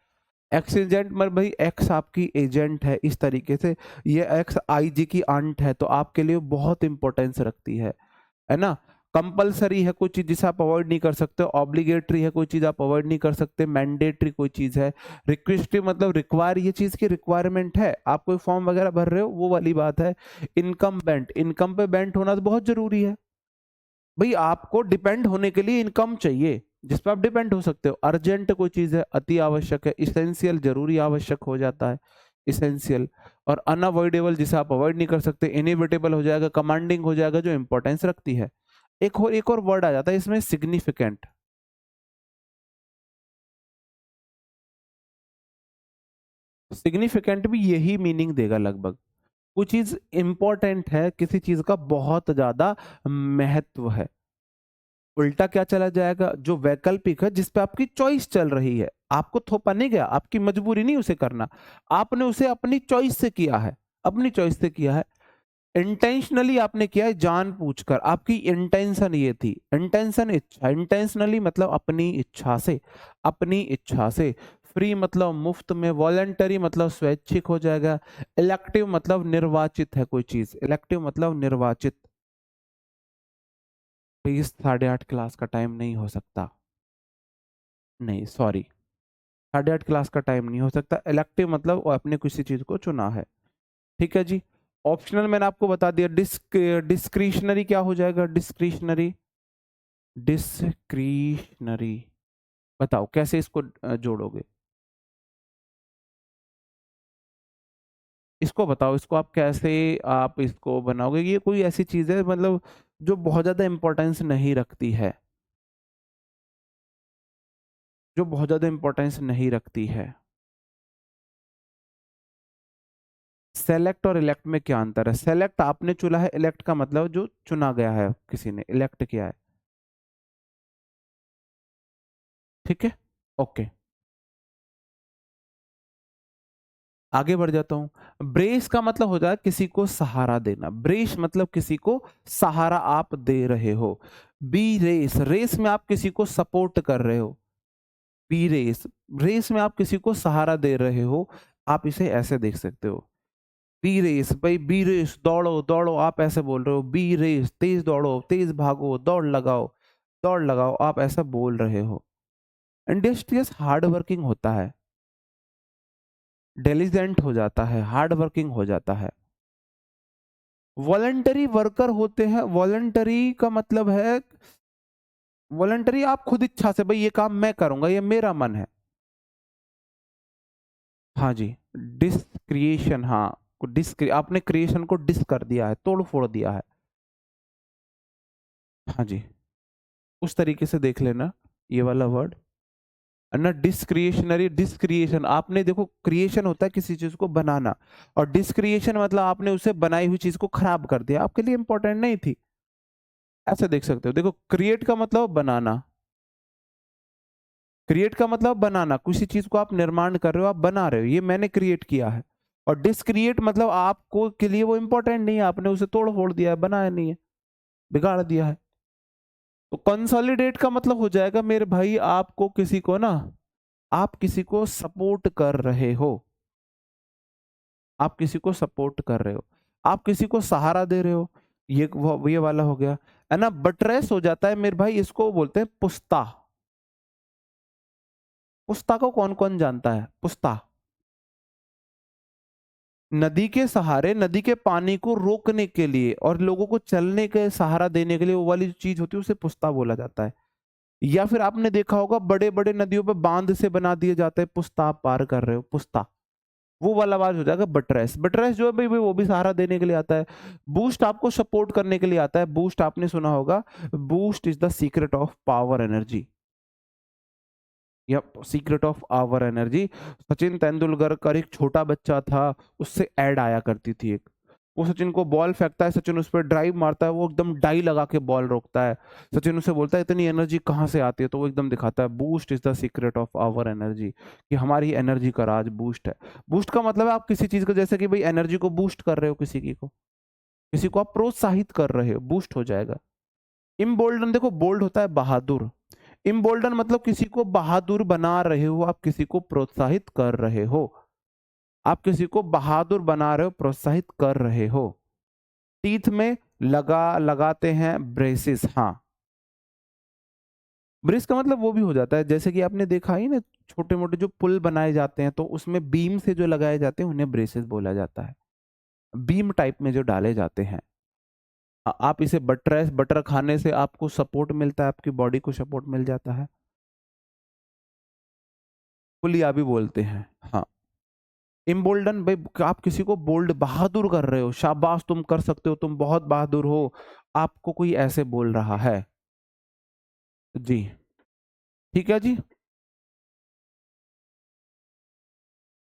एक्स एजेंट, मतलब भाई एक्स आपकी एजेंट है, इस तरीके से ये एक्स आई जी की आंट है, तो आपके लिए बहुत इंपॉर्टेंस रखती है ना। कंपलसरी है कोई चीज जिसे आप अवॉइड नहीं कर सकते, ऑब्लिगेटरी है कोई चीज आप अवॉइड नहीं कर सकते, मैंडेटरी कोई चीज है, रिक्वेस्टिव मतलब रिक्वायर, ये चीज की रिक्वायरमेंट है, आप कोई फॉर्म वगैरह भर रहे हो वो वाली बात है। इनकम बेंट, इनकम पे बेंट होना तो बहुत जरूरी है भाई, आपको डिपेंड होने के लिए इनकम चाहिए जिस पर आप डिपेंड हो सकते हो। अर्जेंट कोई चीज है, अति आवश्यक है, इसेंशियल जरूरी आवश्यक हो जाता है, इसेंशियल। और अनअवॉइडेबल जिसे आप अवॉइड नहीं कर सकते, इनएविटेबल हो जाएगा, कमांडिंग हो जाएगा, जो इंपॉर्टेंस रखती है। एक और वर्ड आ जाता है इसमें, सिग्निफिकेंट। सिग्निफिकेंट भी यही मीनिंग देगा लगभग, कोई चीज इंपॉर्टेंट है, किसी चीज का बहुत ज्यादा महत्व है। उल्टा क्या चला जाएगा, जो वैकल्पिक है जिस पे आपकी चॉइस चल रही है, आपको थोपा नहीं गया, आपकी मजबूरी नहीं उसे करना, आपने उसे अपनी चॉइस से किया है, अपनी चॉइस से किया है, इंटेंशनली आपने किया है, जानबूझकर, आपकी इंटेंशन ये थी, इंटेंशन इच्छा, इंटेंशनली मतलब अपनी इच्छा से, अपनी इच्छा से। फ्री मतलब मुफ्त में, वॉलंटरी मतलब स्वैच्छिक हो जाएगा, इलेक्टिव मतलब निर्वाचित है कोई चीज, इलेक्टिव मतलब निर्वाचित। प्लीज 8:30 क्लास का टाइम नहीं हो सकता, नहीं सॉरी, 8:30 क्लास का टाइम नहीं हो सकता। इलेक्टिव मतलब वो आपने किसी चीज को चुना है, ठीक है जी। ऑप्शनल मैंने आपको बता दिया। डिस्क्रिशनरी क्या हो जाएगा, डिस्क्रिशनरी, डिस्क्रिशनरी, बताओ कैसे इसको जोड़ोगे, इसको बताओ, इसको आप कैसे, आप इसको बनाओगे। ये कोई ऐसी चीज है मतलब जो बहुत ज्यादा इंपॉर्टेंस नहीं रखती है, जो बहुत ज्यादा इंपॉर्टेंस नहीं रखती है। सेलेक्ट और इलेक्ट में क्या अंतर है, सेलेक्ट आपने चुना है, इलेक्ट का मतलब जो चुना गया है, किसी ने इलेक्ट किया है, ठीक है, ओके। आगे बढ़ जाता हूं। ब्रेस का मतलब होता है किसी को सहारा देना, ब्रेस मतलब किसी को सहारा आप दे रहे हो। बी रेस, रेस में आप किसी को सपोर्ट कर रहे हो, बी रेस, रेस में आप किसी को सहारा दे रहे हो, आप इसे ऐसे देख सकते हो। बी रेस, भाई बी रेस, दौड़ो दौड़ो, आप ऐसे बोल रहे हो, बी रेस तेज दौड़ो, तेज भागो, दौड़ लगाओ, दौड़ लगाओ, आप ऐसा बोल रहे हो। इंडस्ट्रियस हार्ड वर्किंग होता है, डिलीजेंट हो जाता है, हार्ड वर्किंग हो जाता है। वॉलंटरी वर्कर होते हैं, वॉलंटरी का मतलब है, वॉलंटरी आप खुद इच्छा से, भाई ये काम मैं करूंगा, ये मेरा मन है। हाँ जी, डिसक्रिएशन, हाँ, आपने क्रिएशन को डिस कर दिया है, तोड़ फोड़ दिया है। हाँ जी, उस तरीके से देख लेना ये वाला वर्ड ना। डिसक्रिएशनरी, डिसक्रिएशन, आपने देखो क्रिएशन होता है किसी चीज को बनाना, और डिसक्रिएशन मतलब आपने उसे बनाई हुई चीज को खराब कर दिया, आपके लिए इंपॉर्टेंट नहीं थी, ऐसे देख सकते हो। देखो क्रिएट का मतलब बनाना, क्रिएट का मतलब बनाना, किसी चीज को आप निर्माण कर रहे हो, आप बना रहे हो, ये मैंने क्रिएट किया है। और डिसक्रिएट मतलब आपको के लिए वो इंपॉर्टेंट नहीं है, आपने उसे तोड़ फोड़ दिया है, बनाया नहीं है, बिगाड़ दिया है। तो कंसोलिडेट का मतलब हो जाएगा मेरे भाई, आपको किसी को ना, आप किसी को सपोर्ट कर रहे हो, आप किसी को सपोर्ट कर रहे हो, आप किसी को सहारा दे रहे हो, ये वाला हो गया, है ना। बटरेस हो जाता है मेरे भाई, इसको बोलते हैं पुस्ता। पुस्ता को कौन कौन जानता है, पुस्ता, नदी के सहारे, नदी के पानी को रोकने के लिए और लोगों को चलने के सहारा देने के लिए वो वाली जो चीज होती है उसे पुस्ता बोला जाता है। या फिर आपने देखा होगा बड़े बड़े नदियों पे बांध से बना दिए जाते हैं, पुस्ता आप पार कर रहे हो, पुस्ता, वो वाला आवाज हो जाएगा बटरेस। बटरेस जो है भाई वो भी सहारा देने के लिए आता है। बूस्ट आपको सपोर्ट करने के लिए आता है, बूस्ट आपने सुना होगा, boost is the secret of power energy, या secret of our energy. Sachin Tendulkar का एक छोटा बच्चा था, उससे ऐड आया करती थी एक, वो सचिन को बॉल फेंकता है, सचिन उस पर ड्राइव मारता है, वो एकदम डाई लगा के बॉल रोकता है। सचिन उसे बोलता है इतनी एनर्जी कहाँ से आती है, तो वो एकदम दिखाता है boost is the secret of our energy, कि हमारी एनर्जी का राज बूस्ट है। बूस्ट का मतलब है आप किसी चीज को, जैसे कि भाई एनर्जी को बूस्ट कर रहे हो, किसी को आप प्रोत्साहित कर रहे हो, बूस्ट हो जाएगा। इम्बोल्डन, देखो बोल्ड होता है बहादुर, इम्बोल्डन मतलब किसी को बहादुर बना रहे हो, आप किसी को प्रोत्साहित कर रहे हो, आप किसी को बहादुर बना रहे हो, प्रोत्साहित कर रहे हो। टीथ में लगाते हैं ब्रेसेस, हाँ। ब्रेस का मतलब वो भी हो जाता है, जैसे कि आपने देखा ही ना, छोटे मोटे जो पुल बनाए जाते हैं तो उसमें बीम से जो लगाए जाते हैं उन्हें ब्रेसेस बोला जाता है, बीम टाइप में जो डाले जाते हैं। आप इसे बटर खाने से आपको सपोर्ट मिलता है, आपकी बॉडी को सपोर्ट मिल जाता है, पुलिया भी बोलते हैं, हाँ। इम्बोल्डन भाई, आप किसी को बोल्ड बहादुर कर रहे हो, शाबाश तुम कर सकते हो, तुम बहुत बहादुर हो, आपको कोई ऐसे बोल रहा है जी। ठीक है जी।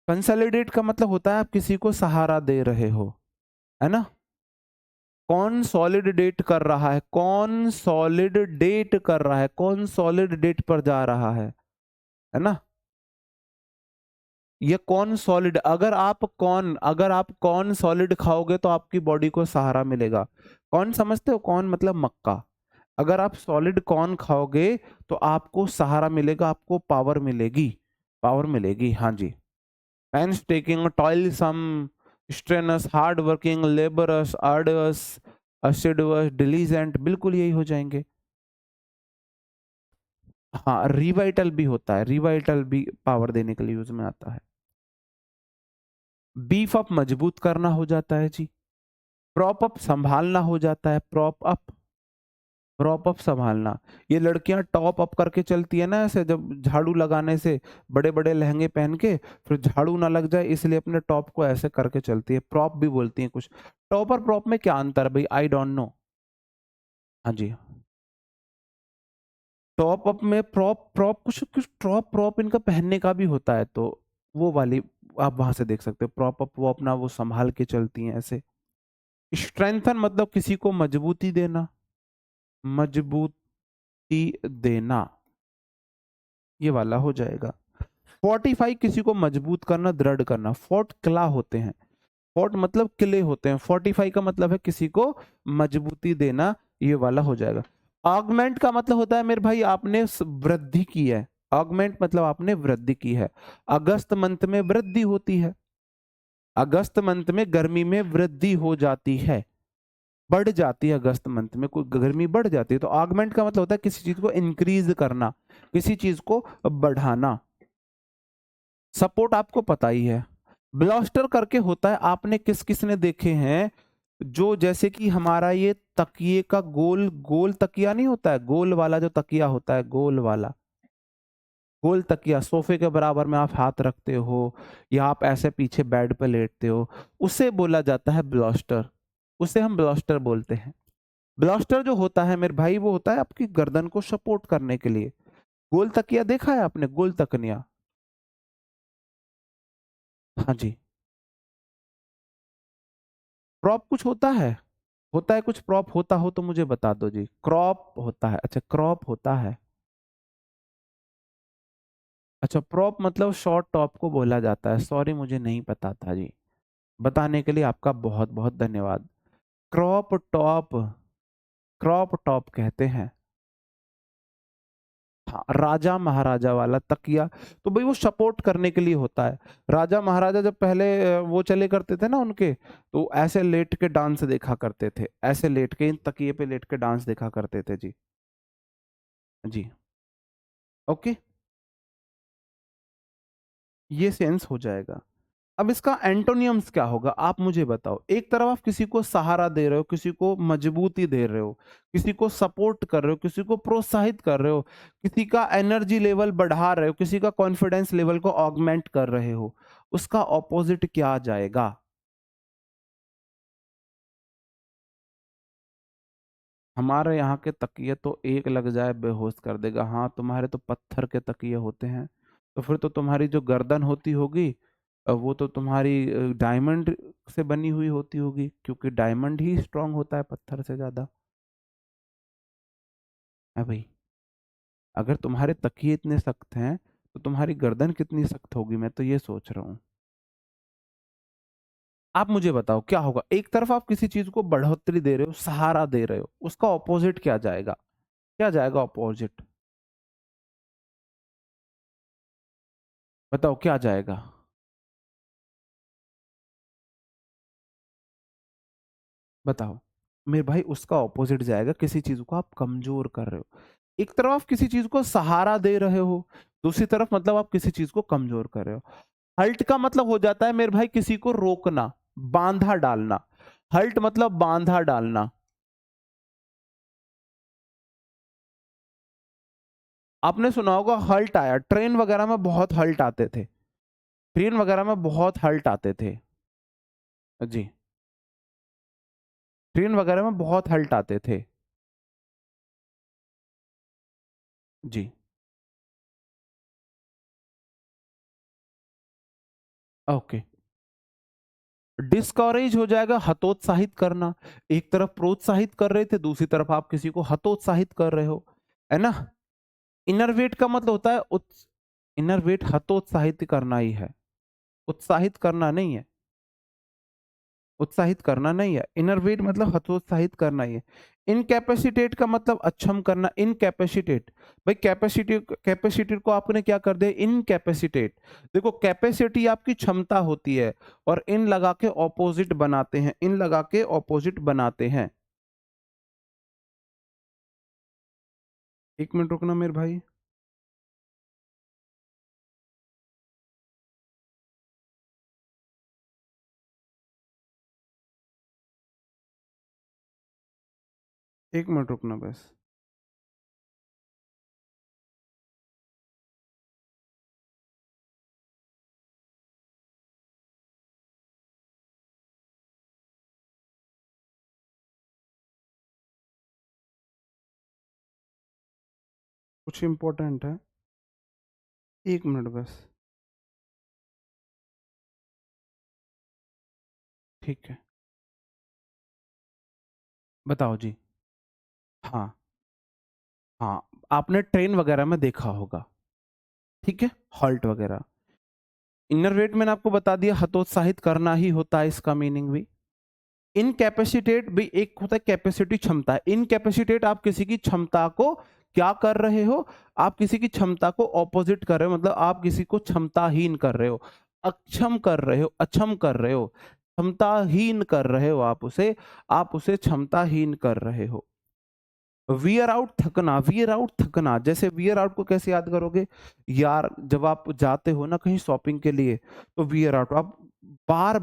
कंसोलिडेट का मतलब होता है आप किसी को सहारा दे रहे हो, है ना। कौन सॉलिड डेट कर रहा है, कौन सॉलिड डेट कर रहा है, कौन सॉलिड डेट पर जा रहा है ना। ये कौन सॉलिड, अगर आप कौन सॉलिड खाओगे तो आपकी बॉडी को सहारा मिलेगा। कौन समझते हो, कौन मतलब मक्का, अगर आप सॉलिड कॉर्न खाओगे तो आपको सहारा मिलेगा, आपको पावर मिलेगी, पावर मिलेगी, हाँ जी। painstaking, toilsome, strenuous, hard working, laborious, arduous, assiduous, diligent, बिल्कुल यही हो जाएंगे। हाँ, रिवाइटल भी होता है, रिवाइटल भी पावर देने के लिए यूज में आता है। बीफ अप मजबूत करना हो जाता है जी। प्रॉप अप संभालना हो जाता है, प्रॉप अप, प्रॉप अप संभालना। ये लड़कियां टॉप अप करके चलती है ना ऐसे, जब झाड़ू लगाने से, बड़े बड़े लहंगे पहन के, फिर झाड़ू ना लग जाए इसलिए अपने टॉप को ऐसे करके चलती है, प्रॉप भी बोलती है कुछ। टॉप और प्रॉप में क्या अंतर है भाई, आई डोंट नो। हाँ जी। टॉप अप में प्रॉप प्रॉप कुछ कुछ टॉप प्रॉप इनका पहनने का भी होता है, तो वो वाली आप वहां से देख सकते हो। प्रॉप अप वो अपना वो संभाल के चलती हैं ऐसे। स्ट्रेंथन मतलब किसी को मजबूती देना, मजबूती देना, ये वाला हो जाएगा। फोर्टिफाई किसी को मजबूत करना, दृढ़ करना। फोर्ट किला होते हैं, फोर्ट मतलब किले होते हैं, फोर्टिफाई का मतलब है किसी को मजबूती देना, ये वाला हो जाएगा। ऑगमेंट का मतलब होता है मेरे भाई आपने वृद्धि की है, ऑगमेंट मतलब आपने वृद्धि की है। अगस्त मंथ में वृद्धि होती है, अगस्त मंथ में गर्मी में वृद्धि हो जाती है, बढ़ जाती है, अगस्त मंथ में कोई गर्मी बढ़ जाती है। तो ऑगमेंट का मतलब होता है किसी चीज को इंक्रीज करना, किसी चीज को बढ़ाना। सपोर्ट आपको पता ही है। ब्लास्टर करके होता है, आपने किस किस ने देखे हैं, जो जैसे कि हमारा ये तकिए का गोल गोल तकिया नहीं होता है, गोल वाला जो तकिया होता है, गोल वाला, गोल तकिया सोफे के बराबर में आप हाथ रखते हो, या आप ऐसे पीछे बेड पे लेटते हो, उसे बोला जाता है ब्लास्टर, उसे हम ब्लास्टर बोलते हैं। ब्लास्टर जो होता है मेरे भाई, वो होता है आपकी गर्दन को सपोर्ट करने के लिए। गोल तकिया देखा है आपने, गोल तकनिया, हाँ जी। प्रॉप कुछ होता है कुछ प्रॉप होता हो तो मुझे बता दो जी। क्रॉप होता है, अच्छा क्रॉप होता है, अच्छा प्रॉप मतलब शॉर्ट टॉप को बोला जाता है, सॉरी मुझे नहीं पता था जी, बताने के लिए आपका बहुत बहुत धन्यवाद। क्रॉप टॉप, क्रॉप टॉप कहते हैं, हाँ, राजा महाराजा वाला तकिया। तो भाई वो सपोर्ट करने के लिए होता है। राजा महाराजा जब पहले वो चले करते थे ना उनके, तो ऐसे लेट के डांस देखा करते थे, ऐसे लेट के इन तकिए पे लेट के डांस देखा करते थे जी। जी, ओके, ये सेंस हो जाएगा। अब इसका एंटोनियम्स क्या होगा आप मुझे बताओ। एक तरफ आप किसी को सहारा दे रहे हो, किसी को मजबूती दे रहे हो, किसी को सपोर्ट कर रहे हो, किसी को प्रोत्साहित कर रहे हो, किसी का एनर्जी लेवल बढ़ा रहे हो, किसी का कॉन्फिडेंस लेवल को ऑगमेंट कर रहे हो, उसका ऑपोजिट क्या आ जाएगा। हमारे यहाँ के तकिए तो एक लग जाए बेहोश कर देगा, हाँ तुम्हारे तो पत्थर के तकिए होते हैं, तो फिर तो तुम्हारी जो गर्दन होती होगी वो तो तुम्हारी डायमंड से बनी हुई होती होगी, क्योंकि डायमंड ही स्ट्रांग होता है पत्थर से ज्यादा। है भाई, अगर तुम्हारे तकिए इतने सख्त हैं तो तुम्हारी गर्दन कितनी सख्त होगी, मैं तो ये सोच रहा हूँ। आप मुझे बताओ क्या होगा, एक तरफ आप किसी चीज को बढ़ोतरी दे रहे हो, सहारा दे रहे हो, उसका ऑपोजिट क्या जाएगा? क्या जाएगा ऑपोजिट? बताओ क्या जाएगा? बताओ मेरे भाई, उसका ऑपोजिट जाएगा, किसी चीज को आप कमजोर कर रहे हो। एक तरफ आप किसी चीज को सहारा दे रहे हो, दूसरी तरफ मतलब आप किसी चीज को कमजोर कर रहे हो। हल्ट का मतलब हो जाता है मेरे भाई किसी को रोकना, बांधा डालना। हल्ट मतलब बांधा डालना। आपने सुना होगा हल्ट आया, ट्रेन वगैरह में बहुत हल्ट आते थे। ट्रेन वगैरह में बहुत हल्ट आते थे। जी, ट्रेन वगैरह में बहुत हल्ट आते थे। जी, ओके। डिस्करेज हो जाएगा हतोत्साहित करना। एक तरफ प्रोत्साहित कर रहे थे, दूसरी तरफ आप किसी को हतोत्साहित कर रहे हो, है ना। इनरवेट का मतलब होता है इनरवेट हतोत्साहित करना ही है, उत्साहित करना नहीं है। उत्साहित करना नहीं है, इनरवेट मतलब हतोत्साहित करना ही है। इनकैपेसिटेट का मतलब अक्षम करना, इनकैपेसिटेट। भाई कैपेसिटी, कैपेसिटी को आपने क्या कर दिया, इनकैपेसिटेट। देखो कैपेसिटी आपकी क्षमता होती है, और इन लगा के ऑपोजिट बनाते हैं, इन लगा के ऑपोजिट बनाते हैं। एक मिनट रुकना मेरे भाई। एक मिनट रुकना बस। कुछ इंपॉर्टेंट है, एक मिनट बस। ठीक है, बताओ जी। हाँ, हाँ, आपने ट्रेन वगैरह में देखा होगा, ठीक है, हॉल्ट वगैरह। इनर वेट मैंने आपको बता दिया, हतोत्साहित करना ही होता है इसका मीनिंग भी। इनकैपेसिटेट भी एक होता है, कैपेसिटी क्षमता। इनकैपेसिटेट आप किसी की क्षमता को क्या कर रहे हो, आप किसी की क्षमता को ऑपोजिट कर रहे हो, मतलब आप किसी को क्षमताहीन कर रहे हो, अक्षम कर रहे हो, अक्षम कर रहे हो, क्षमताहीन कर रहे हो आप उसे क्षमताहीन कर रहे हो। वियर आउट थकना, वियर आउट थकना, जैसे वियर आउट को कैसे याद करोगे यार, जब आप जाते हो ना कहीं शॉपिंग के लिए, तो वियर आउट आप बार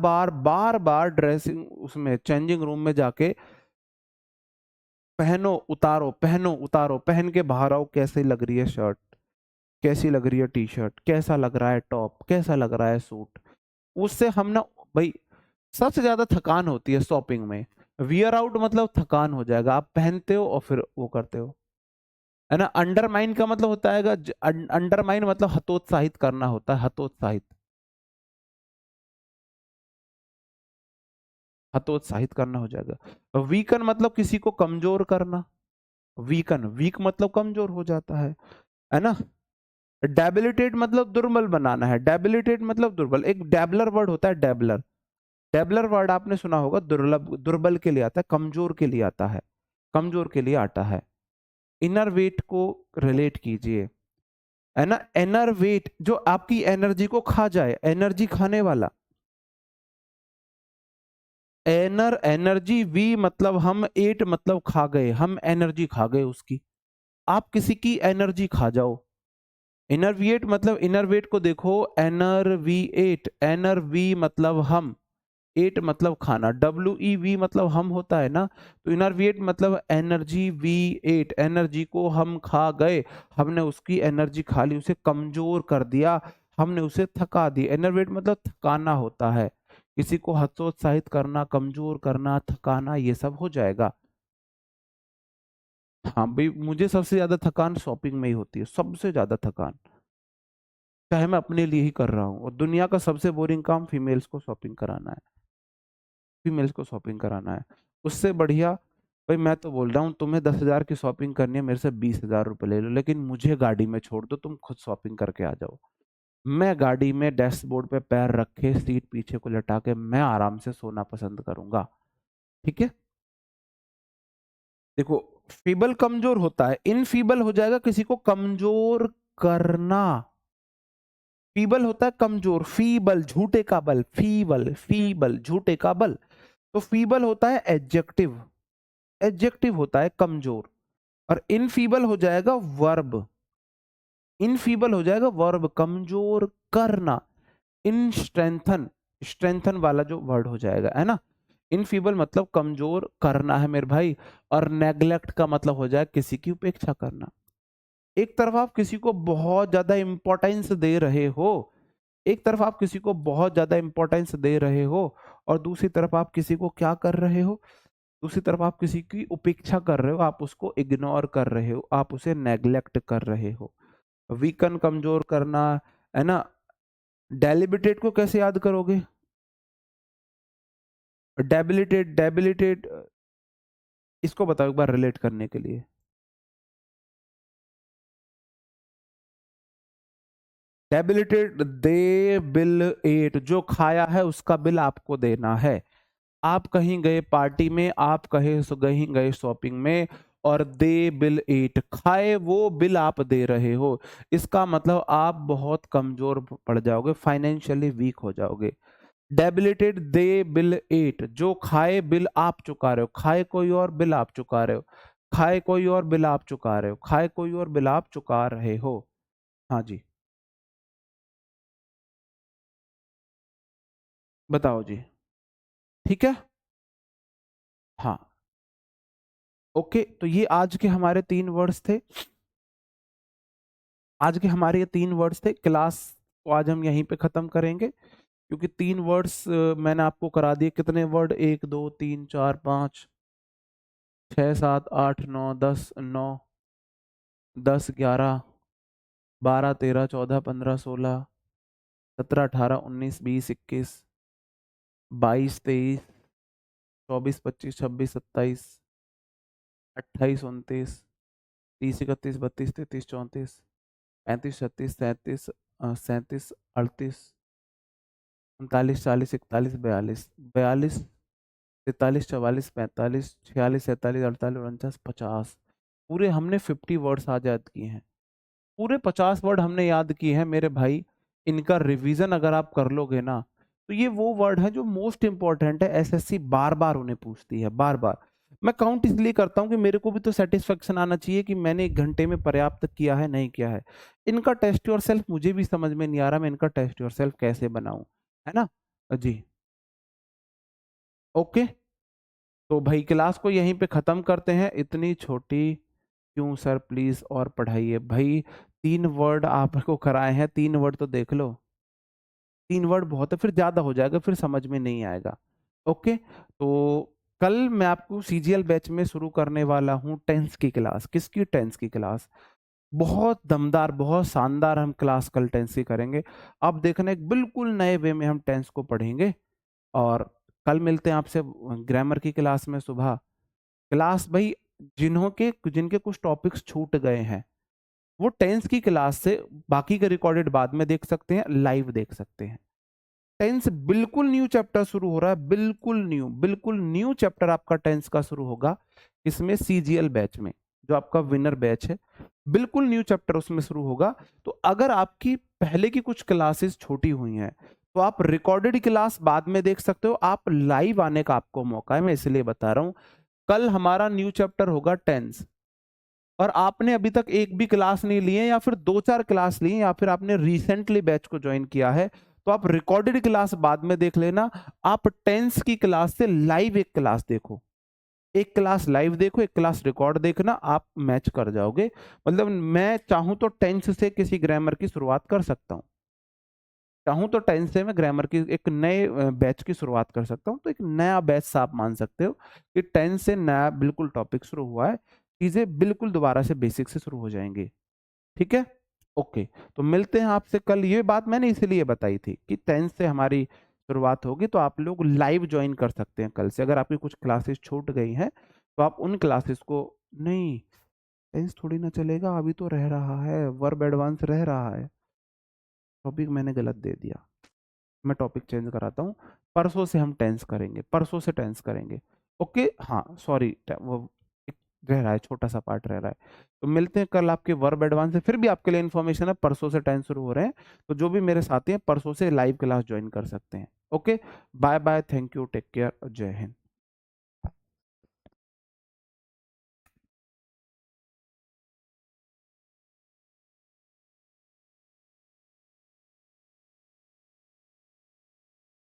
बार ड्रेसिंग उसमें चेंजिंग रूम में जाके पहनो उतारो, पहनो उतारो, पहन के बाहर आओ, कैसी लग रही है शर्ट, कैसी लग रही है टी शर्ट, कैसा लग रहा है टॉप, कैसा लग रहा है सूट। उससे हम ना भाई, सबसे ज्यादा थकान होती है शॉपिंग में। वियर आउट मतलब थकान हो जाएगा, आप पहनते हो और फिर वो करते हो, है ना। अंडरमाइन का मतलब होता है, अंडरमाइन मतलब हतोत्साहित करना होता है, हतोत्साहित, हतोत्साहित करना हो जाएगा। वीकन मतलब किसी को कमजोर करना, वीकन, वीक मतलब कमजोर हो जाता है ना। डेबिलिटेट मतलब दुर्बल बनाना है, डेबिलिटेट मतलब दुर्बल। एक डैबलर वर्ड होता है, डैबलर। डैबलर वर्ड आपने सुना होगा, दुर्लभ, दुर्बल के लिए आता है, कमजोर के लिए आता है, कमजोर के लिए आता है। इनर वेट को रिलेट कीजिए, है ना। एनर वेट जो आपकी एनर्जी को खा जाए, एनर्जी खाने वाला। एनर, एनर्जी, वी मतलब हम, एट मतलब खा गए, हम एनर्जी खा गए उसकी। आप किसी की एनर्जी खा जाओ। इनरविएट मतलब, इनरवेट को देखो, एनरविएट, एनरवी मतलब हम, एट मतलब खाना, डब्ल्यू ई वी मतलब हम होता है ना। तो इनरविएट मतलब एनर्जी, वी एट, एनर्जी को हम खा गए, हमने उसकी एनर्जी खा ली, उसे कमजोर कर दिया, हमने उसे थका दिया। इनरवेट मतलब थकाना होता है, किसी को हतोत्साहित करना, कमजोर करना, थकाना, ये सब हो जाएगा। हाँ भाई, मुझे सबसे ज्यादा थकान शॉपिंग में ही होती है, सबसे ज्यादा थकान। चाहे मैं अपने लिए ही कर रहा हूँ, और दुनिया का सबसे बोरिंग काम फीमेल्स को शॉपिंग कराना है, फीमेल्स को शॉपिंग कराना है। उससे बढ़िया भाई मैं तो बोल रहा हूँ, तुम्हें 10,000 की शॉपिंग करनी है, मेरे से 20,000 रुपये ले लो, लेकिन मुझे गाड़ी में छोड़ दो, तुम खुद शॉपिंग करके आ जाओ। मैं गाड़ी में डैशबोर्ड पे पैर रखे, सीट पीछे को लटा के मैं आराम से सोना पसंद करूंगा। ठीक है। देखो, फीबल कमजोर होता है, इनफीबल हो जाएगा किसी को कमजोर करना। फीबल होता है कमजोर, फीबल झूठे का बल, फीबल फीबल झूठे का बल। तो फीबल होता है एडजेक्टिव, एडजेक्टिव होता है कमजोर। और इनफीबल हो जाएगा वर्ब, इनफीबल हो जाएगा वर्ब, कमजोर करना। इन स्ट्रेंथन, स्ट्रेंथन वाला जो वर्ड हो जाएगा, है ना। इनफीबल मतलब कमजोर करना है मेरे भाई। और नेग्लेक्ट का मतलब हो जाए किसी की उपेक्षा करना। एक तरफ आप किसी को बहुत ज्यादा इंपॉर्टेंस दे रहे हो, एक तरफ आप किसी को बहुत ज्यादा इंपॉर्टेंस दे रहे हो, और दूसरी तरफ आप किसी को क्या कर रहे हो, दूसरी तरफ आप किसी की उपेक्षा कर रहे हो, आप उसको इग्नोर कर रहे हो, आप उसे नेग्लेक्ट कर रहे हो। वीकन कमजोर करना, है ना। डेलिबिटेट को कैसे याद करोगे, डेबिलिटेट, डेबिलिटेट, इसको बताओ एक बार रिलेट करने के लिए। डेबिलिटेट, दे बिल एट, जो खाया है उसका बिल आपको देना है। आप कहीं गए पार्टी में, आप कहीं गए शॉपिंग में, और दे बिल एट, खाए वो बिल आप दे रहे हो। इसका मतलब आप बहुत कमजोर पड़ जाओगे, फाइनेंशियली वीक हो जाओगे। डेबिलिटेड, दे बिल एट, जो खाए बिल आप चुका रहे हो, खाए कोई और बिल आप चुका रहे हो, खाए कोई और बिल आप चुका रहे हो, खाए कोई और बिल आप चुका रहे हो। हाँ जी, बताओ जी। ठीक है। हाँ, ओके, तो ये आज के हमारे 3 वर्ड्स थे, आज के हमारे ये 3 वर्ड्स थे। क्लास को आज हम यहीं पे खत्म करेंगे, क्योंकि 3 वर्ड्स मैंने आपको करा दिए। कितने वर्ड, 1 2 3 4 5 6 7 8 9 10, 9 10 11 12 13 14 15 16 17 18 19 20 21 22 23 24 25 26 27 28 29 30 31 32 33 34 35 36 37 38 39 40 41 42 43 44 45 46 47 48 49 50 पूरे हमने 50 वर्ड्स आज याद किए हैं। पूरे 50 वर्ड हमने याद किए हैं मेरे भाई। इनका रिवीजन अगर आप कर लोगे ना, तो ये वो वर्ड है जो मोस्ट इंपॉर्टेंट है, एसएससी बार बार उन्हें पूछती है, बार बार। मैं काउंट इसलिए करता हूं कि मेरे को भी तो सेटिस्फेक्शन आना चाहिए कि मैंने 1 घंटे में पर्याप्त किया है, नहीं किया है। इनका टेस्ट योर सेल्फ मुझे भी समझ में नहीं आ रहा, मैं इनका टेस्ट योर सेल्फ कैसे बनाऊं, है ना जी। ओके, तो भाई क्लास को यहीं पे खत्म करते हैं। इतनी छोटी क्यों सर, प्लीज और पढ़ाइए भाई। 3 वर्ड आपको कराए हैं, 3 वर्ड तो देख लो। 3 वर्ड बहुत है, फिर ज्यादा हो जाएगा, फिर समझ में नहीं आएगा। ओके, तो कल मैं आपको सीजीएल बैच में शुरू करने वाला हूँ टेंस की क्लास। किसकी, टेंस की क्लास। बहुत दमदार, बहुत शानदार हम क्लास कल टेंस की करेंगे। अब देखना, एक बिल्कुल नए वे में हम टेंस को पढ़ेंगे। और कल मिलते हैं आपसे ग्रामर की क्लास में सुबह। क्लास भाई, जिनके कुछ टॉपिक्स छूट गए हैं, वो टेंस की क्लास से बाकी के रिकॉर्डेड बाद में देख सकते हैं, लाइव देख सकते हैं। टेंस बिल्कुल न्यू चैप्टर शुरू हो रहा है, बिल्कुल न्यू, बिल्कुल न्यू चैप्टर आपका टेंस का शुरू होगा। इसमें सीजीएल बैच में, जो आपका विनर बैच है, बिल्कुल न्यू चैप्टर उसमें शुरू होगा। तो अगर आपकी पहले की कुछ क्लासेस छोटी हुई हैं, तो आप रिकॉर्डेड क्लास बाद में देख सकते हो, आप लाइव आने का आपको मौका है, मैं इसलिए बता रहा हूं। कल हमारा न्यू चैप्टर होगा टेंस, और आपने अभी तक एक भी क्लास नहीं लिए, या फिर 2 4 क्लास लिए, या फिर आपने रिसेंटली बैच को ज्वाइन किया है, तो आप रिकॉर्डेड क्लास बाद में देख लेना। आप टेंस की क्लास से लाइव एक क्लास देखो, एक क्लास लाइव देखो, एक क्लास रिकॉर्ड देखना, आप मैच कर जाओगे। मतलब मैं चाहूं तो टेंस से किसी ग्रामर की शुरुआत कर सकता हूं, चाहूं तो टेंस से मैं ग्रामर की एक नए बैच की शुरुआत कर सकता हूं। तो एक नया बैच सा आप मान सकते हो कि टेंस से नया बिल्कुल टॉपिक शुरू हुआ है, चीजें बिल्कुल दोबारा से बेसिक से शुरू हो जाएंगी। ठीक है। ओके, तो मिलते हैं आपसे कल। ये बात मैंने इसीलिए बताई थी कि 10 से हमारी शुरुआत होगी, तो आप लोग लाइव ज्वाइन कर सकते हैं कल से। अगर आपकी कुछ क्लासेस छूट गई हैं तो आप उन क्लासेस को, नहीं टेंस थोड़ी ना चलेगा, अभी तो रह रहा है, वर्ब एडवांस रह रहा है। टॉपिक मैंने गलत दे दिया, मैं टॉपिक चेंज कराता हूँ। परसों से हम टेंस करेंगे, परसों से टेंस करेंगे। ओके, हाँ सॉरी, वो एक रह रहा है, छोटा सा पार्ट रह रहा है। तो मिलते हैं कल आपके वर्ब एडवांस से। फिर भी आपके लिए इन्फॉर्मेशन है, परसों से टेंस शुरू हो रहे हैं, तो जो भी मेरे साथी हैं परसों से लाइव क्लास ज्वाइन कर सकते हैं। Okay, bye bye, thank you, take care, जय हिंद।